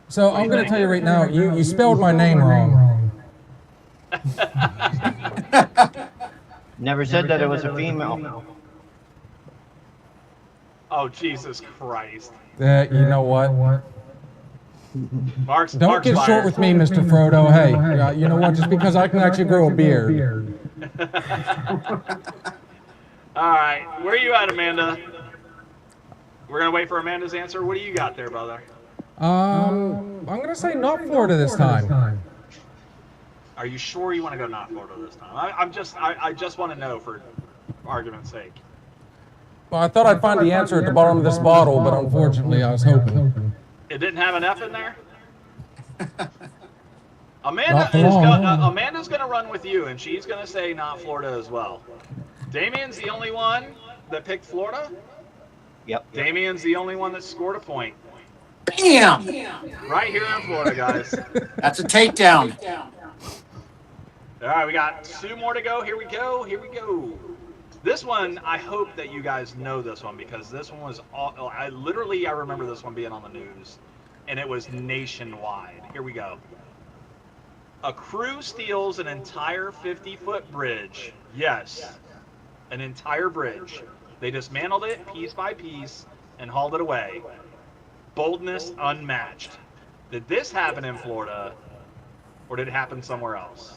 S7: So I'm going to tell you right now, you spelled my name wrong.
S3: Never said that it was a female.
S2: Oh, Jesus Christ.
S7: You know what?
S2: Mark's
S7: Don't get
S2: fired.
S7: short with me, Mr. Frodo. Hey, you know what? Just because I can actually grow a beard.
S2: All right, where are you at, Amanda? We're gonna wait for Amanda's answer. What do you got there, brother?
S7: I'm gonna say not Florida this time.
S2: Are you sure you want to go not Florida this time? I just want to know for argument's sake.
S7: Well, I thought I'd find the answer at the bottom of this bottle, but unfortunately, I was hoping.
S2: It didn't have an F in there. Amanda's gonna run with you, and she's gonna say not Florida as well. Damian's the only one that picked Florida.
S3: Yep.
S2: Damian's the only one that scored a point.
S4: Bam!
S2: Right here in Florida, guys.
S4: That's a takedown.
S2: All right, we got 2 more to go. Here we go. Here we go. This one, I hope that you guys know this one because this one was all. I remember this one being on the news, and it was nationwide. Here we go. A crew steals an entire 50-foot bridge. Yes, an entire bridge. They dismantled it piece by piece and hauled it away. Boldness unmatched. Did this happen in Florida, or did it happen somewhere else?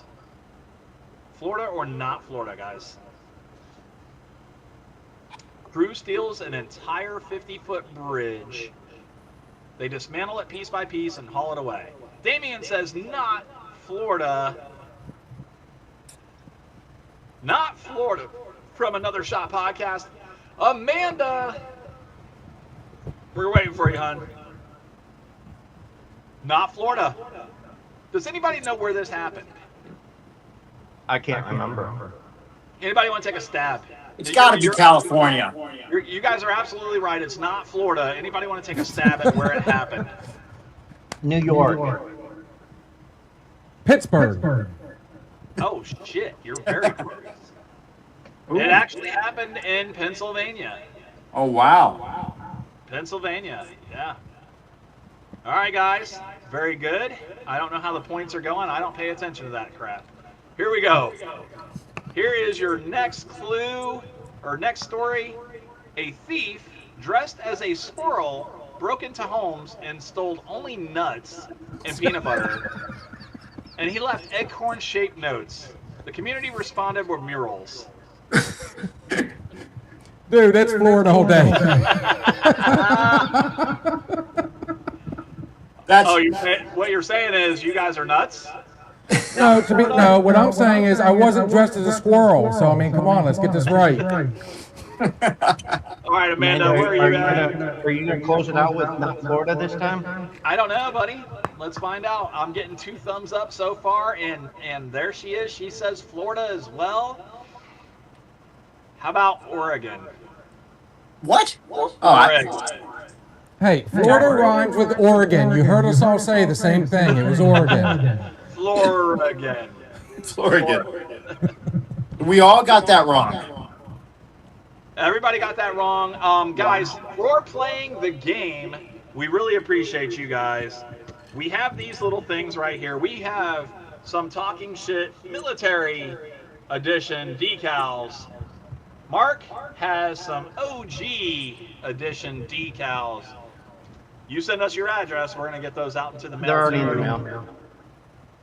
S2: Florida or not Florida, guys? Crew steals an entire 50-foot bridge. They dismantle it piece by piece and haul it away. Damian says not Florida. Not Florida. From Another Shot Podcast. Amanda. We're waiting for you, hon. Not Florida. Does anybody know where this happened?
S3: I can't remember.
S2: Anybody want to take a stab?
S4: It's got to be California.
S2: You guys are absolutely right. It's not Florida. Anybody want to take a stab at where it happened?
S3: New York.
S7: Pittsburgh.
S2: Oh, shit. You're very close. It actually happened in Pennsylvania.
S4: Oh, wow.
S2: Pennsylvania, yeah. All right, guys. Very good. I don't know how the points are going. I don't pay attention to that crap. Here we go. Here is your next clue, or next story. A thief dressed as a squirrel broke into homes and stole only nuts and peanut butter. And he left acorn-shaped notes. The community responded with murals.
S7: Dude, that's Florida all day.
S2: What you're saying is you guys are nuts?
S7: No, what I'm saying is I wasn't dressed as a squirrel. So, I mean, come on, let's get this right.
S2: All right, Amanda, where are you at?
S3: Are you going to close it out with not Florida this time?
S2: I don't know, buddy. Let's find out. I'm getting 2 thumbs up so far, and there she is. She says Florida as well. How about Oregon?
S4: What?
S2: Oregon.
S7: Hey, Florida rhymes with Oregon. You heard us all say the same thing. It was Oregon.
S2: Florida.
S4: We all got that wrong.
S2: Everybody got that wrong. Guys, for playing the game, we really appreciate you guys. We have these little things right here. We have some Talking Shttt military edition decals. Mark has some OG edition decals. You send us your address, we're going to get those out into the mail.
S3: They're already in the mail.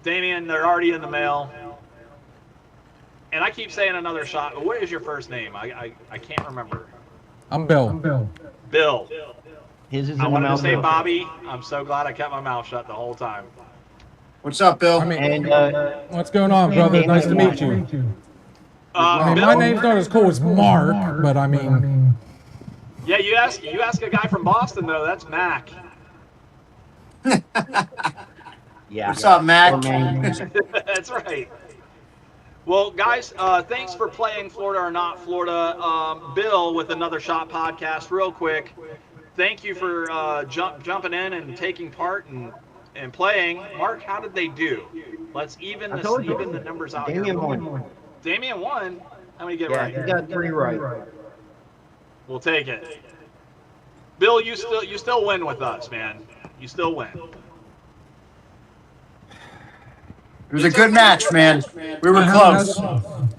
S2: Damian, they're already in the mail. And I keep saying Another Shot, but what is your first name? I can't remember.
S7: I'm Bill.
S2: Bill.
S3: His is
S2: I
S3: in the
S2: wanted
S3: mail.
S2: to say Bobby. I'm so glad I kept my mouth shut the whole time.
S4: What's up, Bill?
S7: I mean,
S3: And
S7: what's going on, brother? Nice to meet you. I mean,
S2: Bill,
S7: my name's not as cool as Mark, but I mean...
S2: Yeah, you ask a guy from Boston, though. That's Mac.
S3: yeah.
S4: What's up, Mac?
S2: That's right. Well, guys, thanks for playing Florida or Not Florida. Bill with Another Shot Podcast, real quick. Thank you for jumping in and taking part and playing. Mark, how did they do? Let's even the numbers out here.
S3: Damian won.
S2: Damian won? How many get
S3: Yeah,
S2: right?
S3: you got 3 right.
S2: We'll take it. Bill, you still win with us, man. You still win.
S4: It was a good match, man. We were close.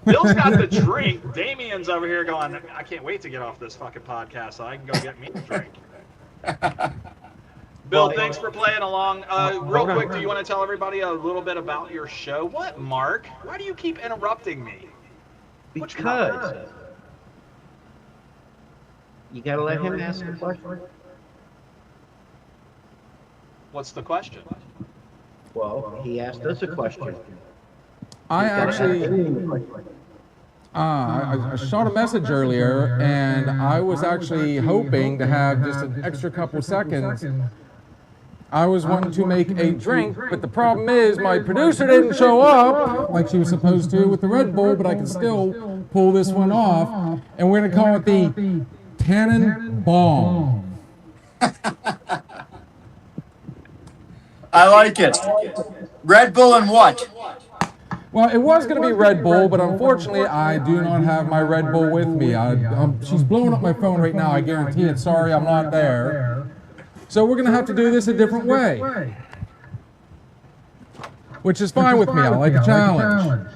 S2: Bill's got the drink. Damian's over here going, I can't wait to get off this fucking podcast so I can go get me a drink. Bill, thanks for playing along. Real quick, do you want to tell everybody a little bit about your show? What, Mark? Why do you keep interrupting me?
S3: Because you gotta let him ask the question.
S2: What's the question?
S3: Well, he asked us a question.
S7: I actually, I shot a message earlier, and I was actually hoping to have just an extra couple seconds. I was wanting to make a drink, but the problem is my producer didn't show up like she was supposed to with the Red Bull, but I can still pull this one off, and we're gonna call it the Tanenbaum.
S4: I like it. Red Bull and what?
S7: Well, it was going to be Red Bull, but unfortunately, I do not have my Red Bull with me. She's blowing up my phone right now, I guarantee it. Sorry, I'm not there. So we're going to have to do this a different way. Which is fine with me. I like a challenge.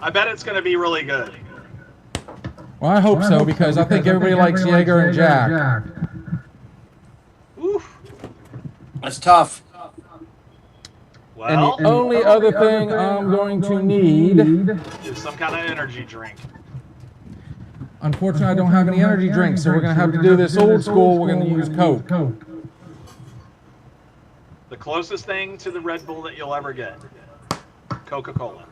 S2: I bet it's going to be really good.
S7: Well, I hope so, because I think everybody likes Jaeger and Jack.
S2: Oof.
S4: That's tough.
S2: Well,
S7: And the only other thing I'm going to need
S2: is some kind of energy drink.
S7: Unfortunately, I don't have any energy drinks, so we're going to have to do this old school. We're going to use Coke.
S2: The closest thing to the Red Bull that you'll ever get. Coca-Cola.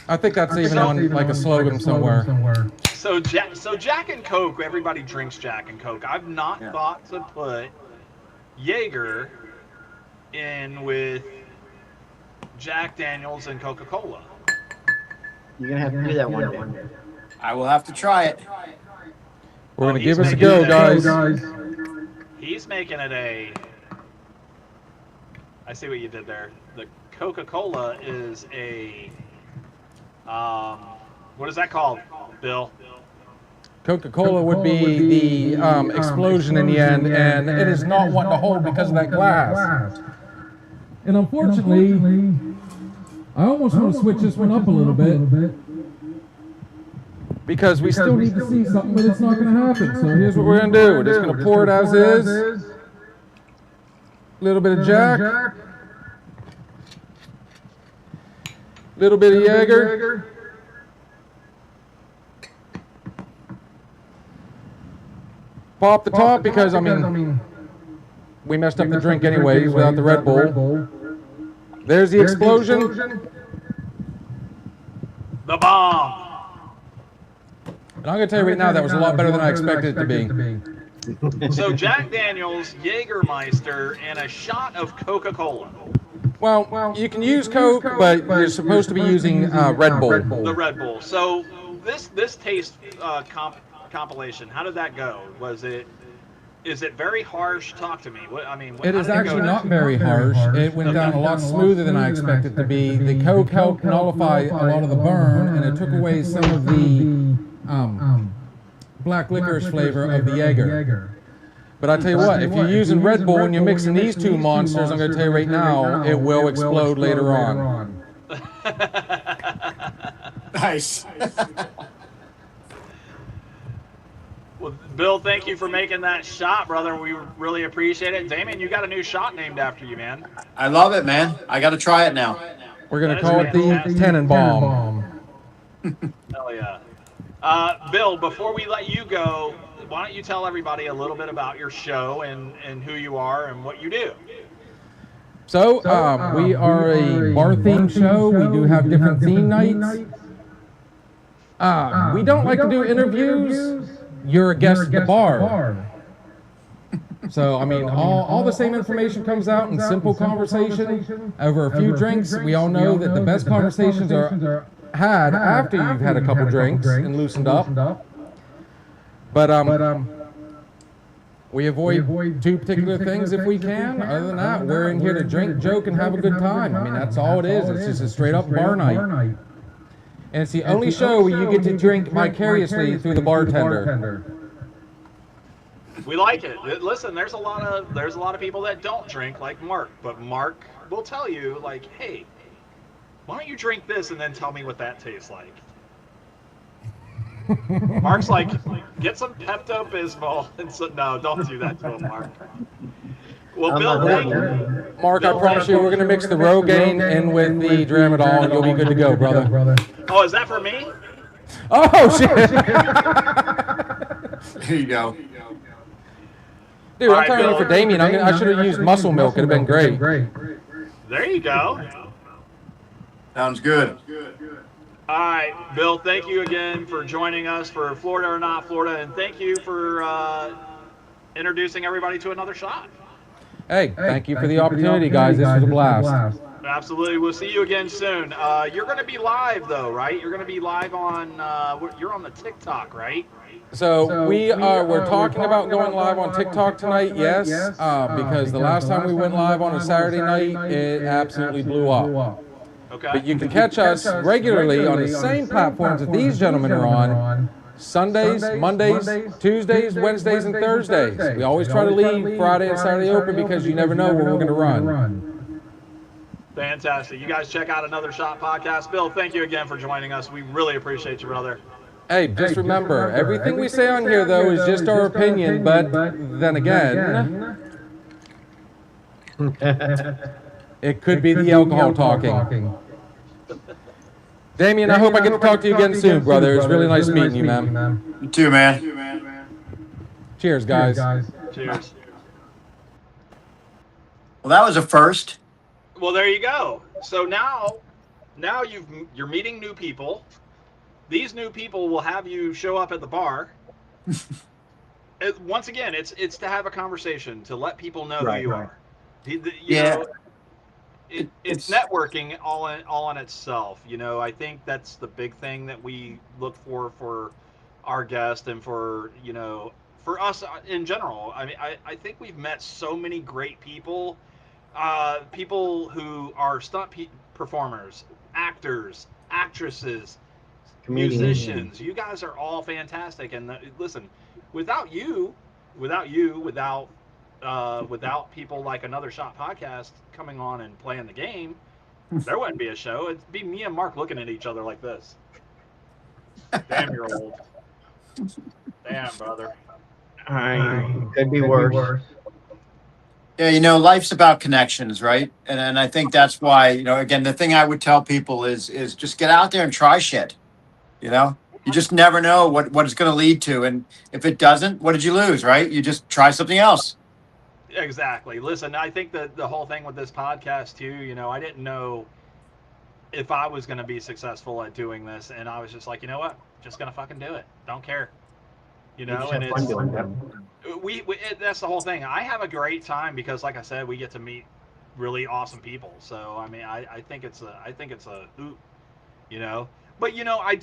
S7: I think that's even on like a slogan somewhere.
S2: So Jack and Coke, everybody drinks Jack and Coke. I've not thought to put Jaeger in with Jack Daniels and Coca-Cola.
S3: You're gonna have to do that one day.
S4: I will have to try it.
S7: We're going to give us a go, guys.
S2: He's making it a... I see what you did there. The Coca-Cola is a... what is that called, Bill?
S7: Coca-Cola would be the explosion in the end, and it is not one to hold because of that glass. And unfortunately, I almost want to switch this one up a little bit. Because we still need to see something, but it's not going to happen. So here's what we're going to do. We're just going to pour it as is. A little bit of Jack. A little bit of Jaeger. Pop the top because, I mean, we messed up the drink anyways without the Red Bull. There's the explosion.
S2: The bomb.
S7: And I'm going to tell you right now, that was a lot better than I expected it to be.
S2: So Jack Daniels, Jägermeister, and a shot of Coca-Cola.
S7: Well, you can use Coke, but you're supposed to be using Red Bull.
S2: The Red Bull. So this taste compilation, how did that go? Is it very harsh? Talk to me.
S7: It is actually not very harsh. It went down a lot smoother than I expected it to be. The Coke helped nullify a lot of the burn, and it took away some of the black licorice flavor of the Jaeger. But I tell you what, if you're using Red Bull and you're mixing these two monsters, I'm going to tell you right now, it will explode later on.
S4: Nice.
S2: Well, Bill, thank you for making that shot, brother. We really appreciate it. Damian, you got a new shot named after you, man.
S4: I love it, man. I got to try it now.
S7: We're going to call it the Tanenbaum.
S2: Hell yeah. Bill, before we let you go, why don't you tell everybody a little bit about your show and who you are and what you do?
S7: So, we are a bar-themed show. We do have different theme nights. We don't like to do interviews. You're a guest at the bar. So, I mean, all the same information comes out in simple conversation over a few drinks. We all know that the best conversations are had after you've had a couple drinks and loosened up. But we avoid two particular things if we can. Other than that, we're in here to drink, joke, and have a good time. I mean, that's all it is. It's just a straight up bar night. And it's the only show where you get to drink vicariously through the bartender.
S2: We like it. Listen, there's a lot of people that don't drink like Mark, but Mark will tell you like, hey, why don't you drink this and then tell me what that tastes like? Mark's like, get some Pepto Bismol, and so no, don't do that to him, Mark. Well,
S3: I'm
S2: Bill,
S3: not
S2: thank
S3: doing
S2: you.
S7: Mark, I promise you, we're gonna mix the Rogaine in with the Dramadol, and you'll be good to go, brother.
S2: Oh, is that for me?
S7: Oh shit!
S4: There you go.
S7: Dude,
S2: All
S7: I'm
S2: right,
S7: telling you,
S2: Bill.
S7: for Damien, I should have used muscle milk. It'd have been great.
S2: There you go.
S4: Sounds good.
S2: All right, Bill, thank you again for joining us for Florida or Not Florida, and thank you for introducing everybody to Another Shot.
S7: Hey, thank you for the opportunity, guys. This was a blast.
S2: Absolutely. We'll see you again soon. You're going to be live, though, right? You're going to be live on, you're on the TikTok, right?
S7: So we're talking about going live on TikTok tonight, yes, because the last time we went live on a Saturday night, it absolutely blew up.
S2: Okay.
S7: But you can catch us regularly on the same platforms that these gentlemen are on, Sundays, Mondays, Tuesdays, Wednesdays, and Thursdays. We always try to leave Friday and Saturday open because you never know where we're going to run.
S2: Fantastic. You guys check out Another Shot podcast. Bill, thank you again for joining us. We really appreciate you, brother.
S7: Hey, just remember, everything we say on here, though, is just our opinion, but then again, it could be the alcohol talking. Damian, I hope I get to talk to you again soon, brother. It's really nice meeting you, man.
S4: You too, man.
S7: Cheers, guys.
S2: Cheers.
S4: Well, that was a first.
S2: Well, there you go. So now you're meeting new people. These new people will have you show up at the bar. Once again, it's to have a conversation, to let people know who you are. You know, it's networking all on itself. You know, I think that's the big thing that we look for our guest and for, you know, for us in general. I mean, I think we've met so many great people, people who are stunt performers, actors, actresses, musicians. You guys are all fantastic. And listen, without people like Another Shot podcast coming on and playing the game, there wouldn't be a show. It'd be me and Mark looking at each other like this. Damn, you're old. Damn, brother.
S3: Could be worse.
S4: Yeah, you know, life's about connections, right? And I think that's why, you know, again, the thing I would tell people is just get out there and try shit. You know, you just never know what it's going to lead to. And if it doesn't, what did you lose, right? You just try something else.
S2: Exactly. Listen, I think that the whole thing with this podcast too, you know, I didn't know if I was going to be successful at doing this. And I was just like, you know what? Just going to fucking do it. Don't care. You know, and it's, that's the whole thing. I have a great time because, like I said, we get to meet really awesome people. So, I mean, I think it's a hoot, you know. But you know, I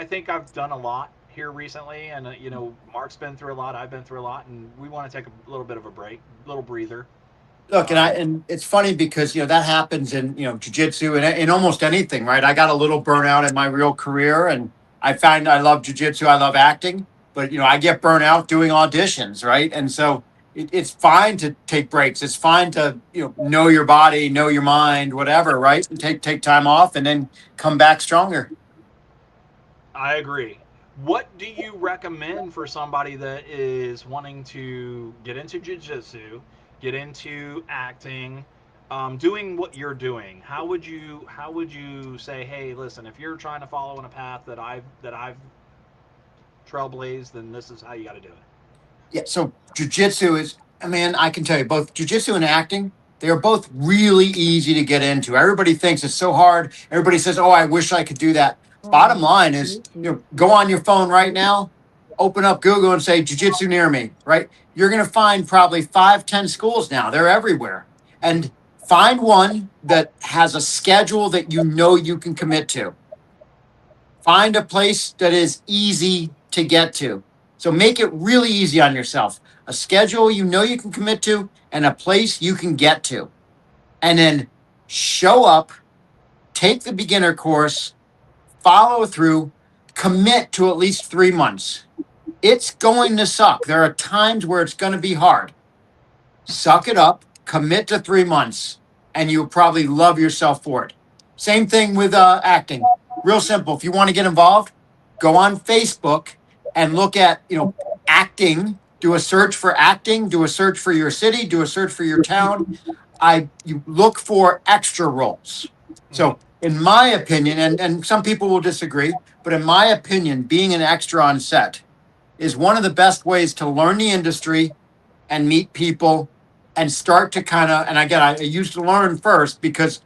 S2: think I've done a lot here recently, and you know, Mark's been through a lot, I've been through a lot, and we want to take a little bit of a break, a little breather.
S4: Look, and it's funny because, you know, that happens in, you know, jiu-jitsu and in almost anything, right? I got a little burnout in my real career, and I find I love jiu-jitsu, I love acting, but you know, I get burnt out doing auditions, right? And so it's fine to take breaks. It's fine to, you know your body, know your mind, whatever, right? And take time off and then come back stronger.
S2: I agree. What do you recommend for somebody that is wanting to get into jiu-jitsu, get into acting, doing what you're doing? How would you say, hey, listen, if you're trying to follow in a path that I've trailblazed, then this is how you got to do it?
S4: Yeah, so jiu-jitsu is, I mean, I can tell you both jiu-jitsu and acting, they are both really easy to get into. Everybody thinks it's so hard. Everybody says, oh, I wish I could do that. Bottom line is, you know, go on your phone right now, open up Google and say jiu-jitsu near me, right? You're going to find probably 5-10 schools now. They're everywhere. And find one that has a schedule that you know you can commit to. Find a place that is easy to get to. So make it really easy on yourself. A schedule you know you can commit to and a place you can get to. And then show up, take the beginner course, follow through, commit to at least 3 months. It's going to suck. There are times where it's going to be hard. Suck it up, commit to 3 months, and you'll probably love yourself for it. Same thing with acting. Real simple. If you want to get involved, go on Facebook and look at, acting. Do a search for acting. Do a search for your city. Do a search for your town. You look for extra roles. So, in my opinion, and some people will disagree, but in my opinion, being an extra on set is one of the best ways to learn the industry and meet people and start to kind of, and again, I used to learn first, because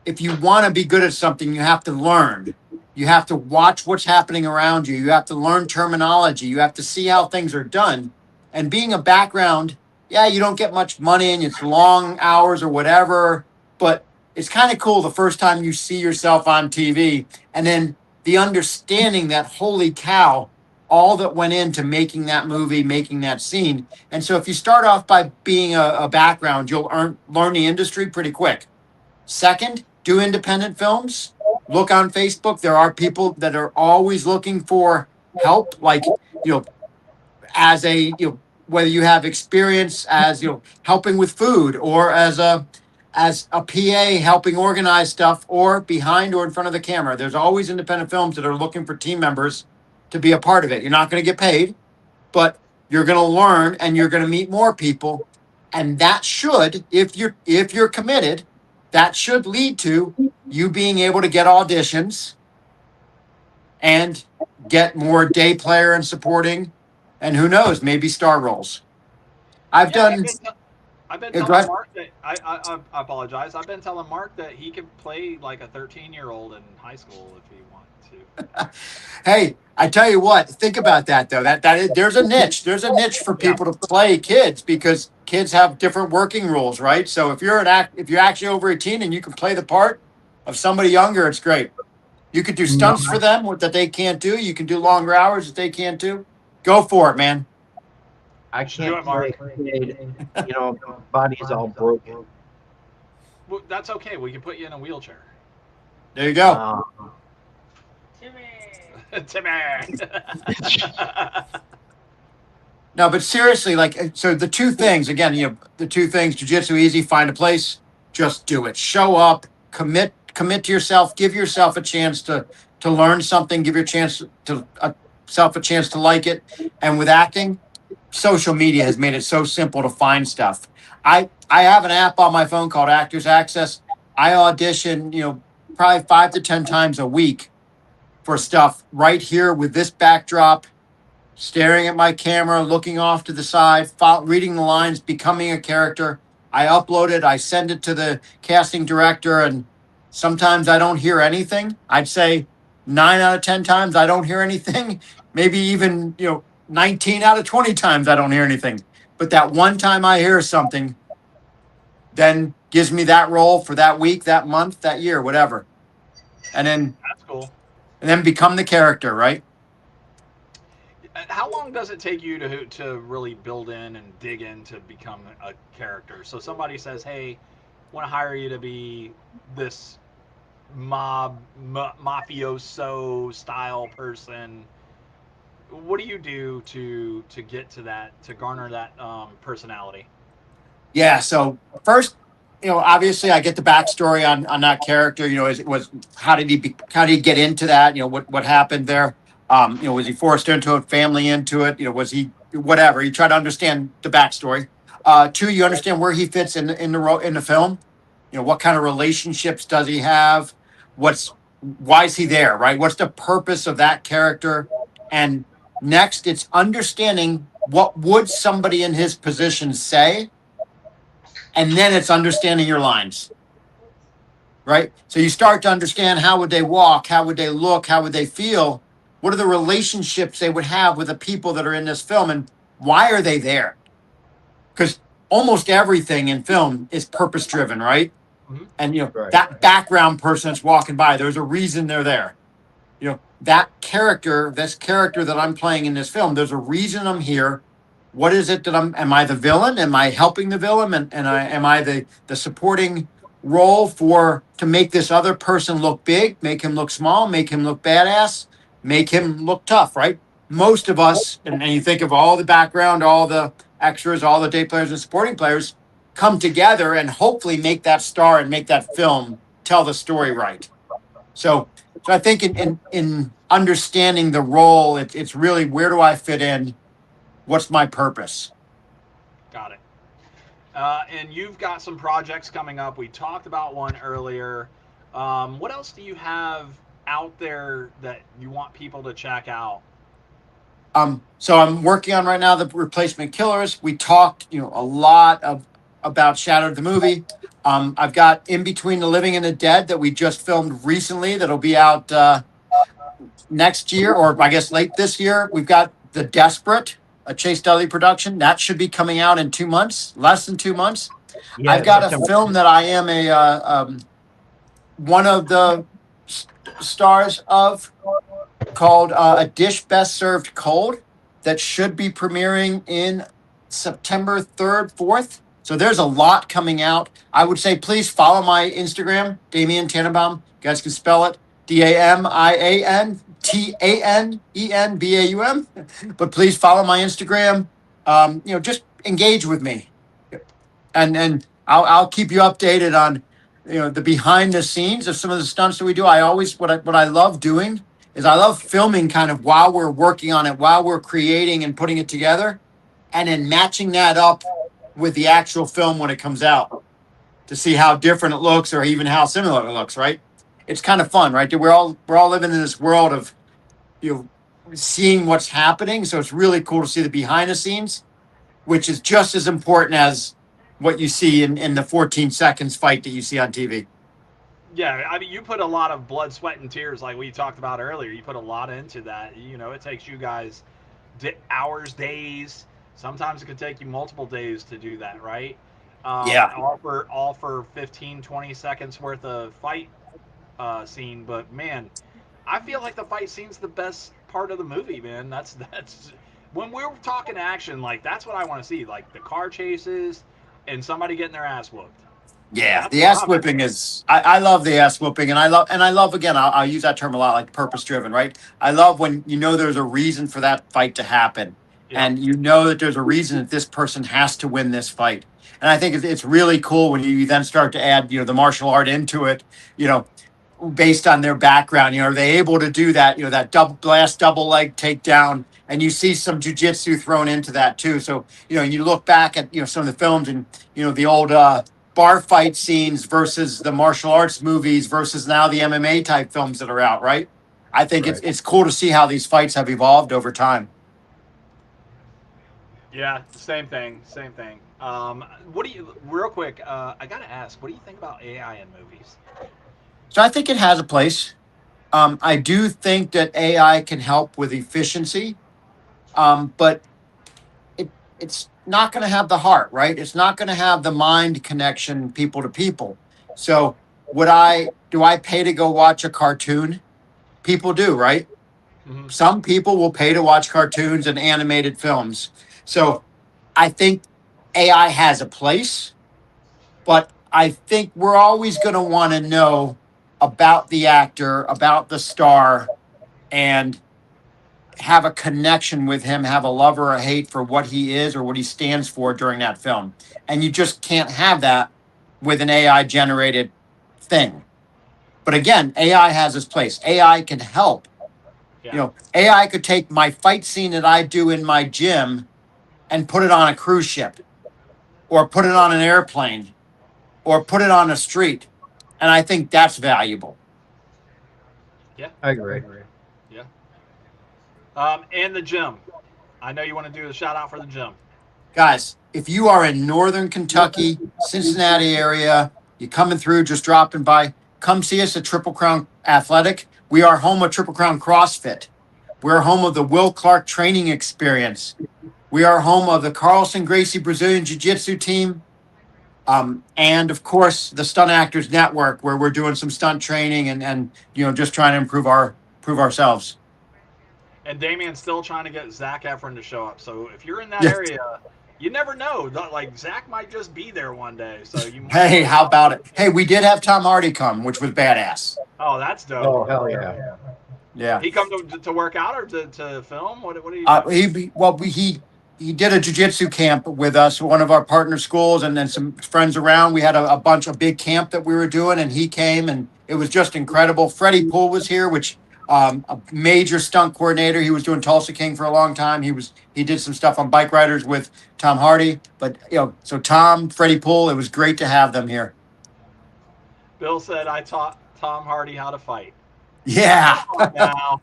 S4: if you want to be good at something, you have to learn. You have to watch what's happening around you. You have to learn terminology. You have to see how things are done. And being a background, yeah, you don't get much money and it's long hours or whatever, but it's kind of cool the first time you see yourself on TV, and then the understanding that, holy cow, all that went into making that movie, making that scene. And so if you start off by being a background, you'll learn the industry pretty quick. Second, do independent films. Look on Facebook. There are people that are always looking for help, like, as a, whether you have experience as, helping with food, or as a PA helping organize stuff, or behind or in front of the camera. There's always independent films that are looking for team members to be a part of it. You're not going to get paid, but you're going to learn and you're going to meet more people. And that should, if you're committed, that should lead to you being able to get auditions and get more day player and supporting, and who knows, maybe star roles. I've been telling
S2: Mark that I apologize. I've been telling Mark that he could play like a 13-year-old in high school if he wanted to.
S4: Hey, I tell you what, think about that though. There's a niche. There's a niche for people to play kids, because kids have different working rules, right? So if you're actually over 18 and you can play the part of somebody younger, it's great. You could do stunts for them that they can't do. You can do longer hours that they can't do. Go for it, man.
S3: I can't play kid, body's all broken.
S2: Well, that's okay. We can put you in a wheelchair.
S4: There you go.
S2: Timmy.
S4: No, but seriously, so the two things, again, the two things, jiu-jitsu, easy, find a place, just do it. Show up, commit to yourself, give yourself a chance to learn something, give yourself a chance to like it. And with acting, social media has made it so simple to find stuff. I have an app on my phone called Actors Access. I audition, probably 5 to 10 times a week for stuff right here with this backdrop, staring at my camera, looking off to the side, reading the lines, becoming a character. I upload it, I send it to the casting director, and sometimes I don't hear anything. I'd say 9 out of 10 times I don't hear anything. Maybe even, 19 out of 20 times I don't hear anything. But that one time I hear something, then gives me that role for that week, that month, that year, whatever. And then
S2: That's cool.
S4: And then become the character, right?
S2: How long does it take you to really build in and dig in to become a character? So somebody says, "Hey, I want to hire you to be this mafioso style person." What do you do to get to that, to garner that personality?
S4: Yeah. So first, obviously I get the backstory on that character. How did he get into that? What happened there? Was he forced into it, family into it? Was he whatever? You try to understand the backstory. Two, you understand where he fits in the film. What kind of relationships does he have? Why is he there? Right? What's the purpose of that character? And next, it's understanding what would somebody in his position say. And then it's understanding your lines, right? So you start to understand, how would they walk? How would they look? How would they feel? What are the relationships they would have with the people that are in this film? And why are they there? Because almost everything in film is purpose driven, right? Mm-hmm. And, right. That background person that's walking by, there's a reason they're there. This character that I'm playing in this film, there's a reason I'm here. What is it that am I the villain? Am I helping the villain? And am I the supporting role to make this other person look big, make him look small, make him look badass, make him look tough, right? most of us, and you think of all the background, all the extras, all the day players and supporting players, come together and hopefully make that star and make that film tell the story right. So I think in understanding the role, it's really, where do I fit in? What's my purpose?
S2: Got it. And you've got some projects coming up. We talked about one earlier. What else do you have out there that you want people to check out?
S4: So I'm working on right now the Replacement Killers. We talked, a lot about Shattered the movie. I've got In Between the Living and the Dead that we just filmed recently that'll be out next year, or I guess late this year. We've got The Desperate, a Chase Dudley production. That should be coming out in 2 months, less than 2 months.
S3: Yeah,
S4: I've got
S3: September.
S4: a film that I am one of the stars of, called A Dish Best Served Cold, that should be premiering in September 3rd, 4th. So there's a lot coming out. I would say please follow my Instagram, Damian Tanenbaum. You guys can spell it DamianTanenbaum. But please follow my Instagram. Just engage with me, and I'll keep you updated on the behind the scenes of some of the stunts that we do. What I love doing is I love filming kind of while we're working on it, while we're creating and putting it together, and then matching that up with the actual film when it comes out to see how different it looks or even how similar it looks, right? It's kind of fun, right? We're all living in this world of seeing what's happening. So it's really cool to see the behind the scenes, which is just as important as what you see in the 14 seconds fight that you see on TV.
S2: Yeah, I mean, you put a lot of blood, sweat, and tears, like we talked about earlier. You put a lot into that. It takes you guys hours, days. Sometimes it could take you multiple days to do that, right?
S4: Yeah.
S2: All for 15, 20 seconds worth of fight scene. But man, I feel like the fight scene's the best part of the movie, man. That's when we're talking action, like that's what I want to see, like the car chases and somebody getting their ass whooped.
S4: Yeah, the ass whipping is. I love the ass whooping, and I love again. I'll use that term a lot, like purpose driven, right? I love when there's a reason for that fight to happen, and that there's a reason that this person has to win this fight. And I think it's really cool when you then start to add the martial art into it, based on their background. Are they able to do that? That double leg takedown, and you see some jujitsu thrown into that too. So you look back at some of the films and the old bar fight scenes versus the martial arts movies versus now the MMA type films that are out, right? I think it's cool to see how these fights have evolved over time.
S2: Yeah, same thing. What do you, real quick, I gotta ask, what do you think about AI in movies?
S4: So I think it has a place. I do think that AI can help with efficiency, but it's not going to have the heart, right? It's not going to have the mind connection, people to people. So do I pay to go watch a cartoon? People do, right? Mm-hmm. Some people will pay to watch cartoons and animated films. So I think AI has a place, but I think we're always going to want to know about the actor, about the star, and have a connection with him, have a love or a hate for what he is or what he stands for during that film. And you just can't have that with an AI generated thing. But again, AI has its place. AI can help. Yeah. AI could take my fight scene that I do in my gym and put it on a cruise ship or put it on an airplane or put it on a street. And I think that's valuable.
S2: Yeah,
S3: I agree.
S2: Yeah. And the gym. I know you want to do a shout out for the gym.
S4: Guys, if you are in Northern Kentucky, Cincinnati area, you're coming through, just dropping by, come see us at Triple Crown Athletic. We are home of Triple Crown CrossFit. We're home of the Will Clark Training Experience. We are home of the Carlson Gracie Brazilian Jiu-Jitsu team. And of course, the Stunt Actors Network, where we're doing some stunt training and just trying to improve ourselves.
S2: And Damian's still trying to get Zac Efron to show up. So if you're in that area, you never know. Like Zac might just be there one day. So you.
S4: Hey, how about it? Hey, we did have Tom Hardy come, which was badass.
S2: Oh, that's dope.
S3: Oh, hell yeah.
S4: Yeah.
S2: He come to work out or to film? What do you?
S4: He did a jiu-jitsu camp with us, one of our partner schools, and then some friends around. We had a big camp that we were doing, and he came, and it was just incredible. Freddie Poole was here, which a major stunt coordinator. He was doing Tulsa King for a long time. He did some stuff on Bike Riders with Tom Hardy. But so Tom, Freddie Poole, it was great to have them here.
S2: Bill said I taught Tom Hardy how to fight.
S4: Yeah.
S2: Now,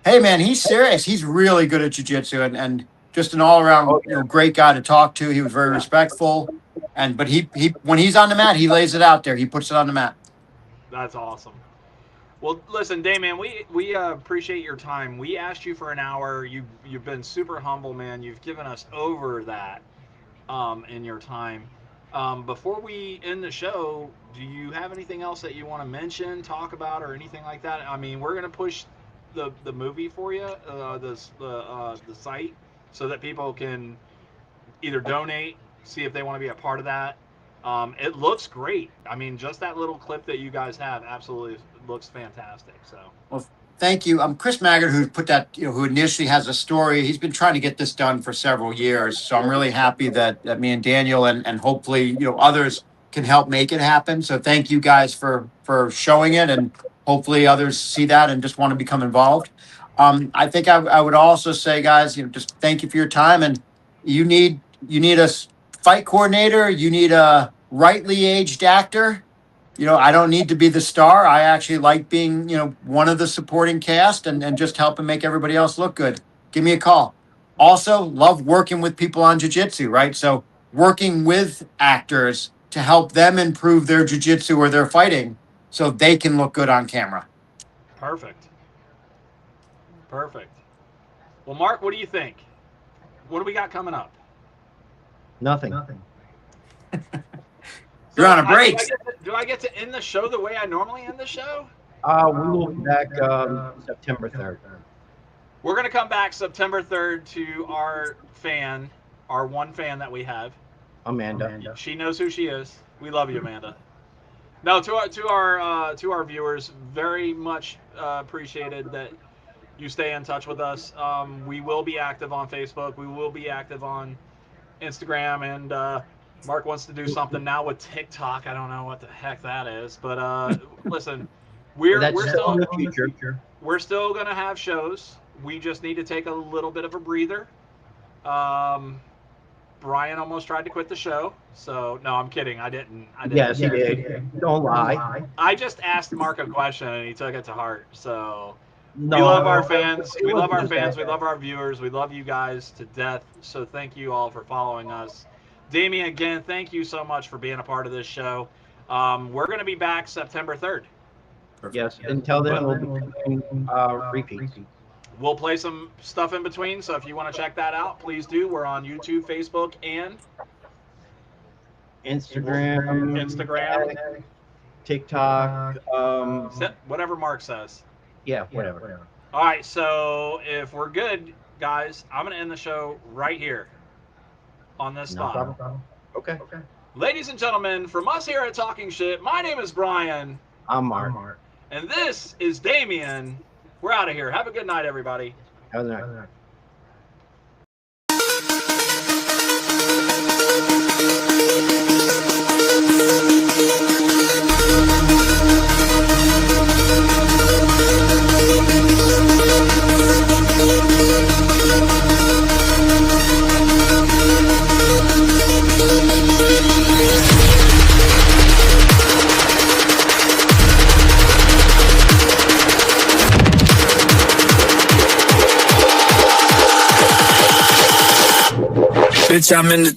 S4: Hey man, he's serious. He's really good at jiu-jitsu and just an all-around great guy to talk to. He was very respectful, but he when he's on the mat, he lays it out there. He puts it on the mat.
S2: that's awesome. Well, listen, Damian, we appreciate your time. We asked you for an hour. You've been super humble, man. You've given us over that in your time. Before we end the show, do you have anything else that you want to mention, talk about, or anything like that? I mean, we're gonna push the movie for you, the site, so that people can either donate, see if they want to be a part of that. It looks great. I mean, just that little clip that you guys have absolutely looks fantastic. So.
S4: Well, thank you. Chris Maggard, who put that, who initially has a story. He's been trying to get this done for several years. So I'm really happy that me and Daniel and hopefully, others can help make it happen. So thank you guys for showing it, and hopefully others see that and just want to become involved. I think I would also say, guys, just thank you for your time. And you need a fight coordinator. You need a rightly aged actor. I don't need to be the star. I actually like being, one of the supporting cast and just helping make everybody else look good. Give me a call. Also, love working with people on jiu-jitsu, right? So working with actors to help them improve their jiu-jitsu or their fighting so they can look good on camera.
S2: Perfect. Well, Mark, what do you think? What do we got coming up?
S3: Nothing.
S4: You're on a break.
S2: Do I get to end the show the way I normally end the show?
S3: We will be back September 3rd.
S2: We're going to come back September 3rd to our one fan that we have.
S3: Amanda.
S2: She knows who she is. We love you, Amanda. No, to our viewers, very much appreciated that you stay in touch with us. We will be active on Facebook. We will be active on Instagram, and Mark wants to do something now with TikTok. I don't know what the heck that is, but listen, we're still
S3: in the future.
S2: We're still gonna have shows. We just need to take a little bit of a breather. Brian almost tried to quit the show, so no, I'm kidding. I didn't.
S3: Yes, he did. Don't lie.
S2: I just asked Mark a question and he took it to heart. So
S3: No,
S2: we love our fans. We love our
S3: wasn't
S2: fans.
S3: that
S2: We love our viewers. We love you guys to death. So thank you all for following us. Damian, again, thank you so much for being a part of this show. We're going to be back September 3rd.
S3: Yes, until then, we'll be doing repeats.
S2: We'll play some stuff in between, so if you want to check that out, please do. We're on YouTube, Facebook, and
S3: Instagram, TikTok,
S2: whatever Mark says.
S3: Yeah, whatever.
S2: All right, so if we're good, guys, I'm going to end the show right here on this spot.
S3: No problem. Okay.
S2: Ladies and gentlemen, from us here at Talking Shttt, my name is Brian.
S3: I'm Mark.
S2: And this is Damian. We're out of here. Have a good night, everybody.
S3: Have a good night.
S6: Bitch, I'm in the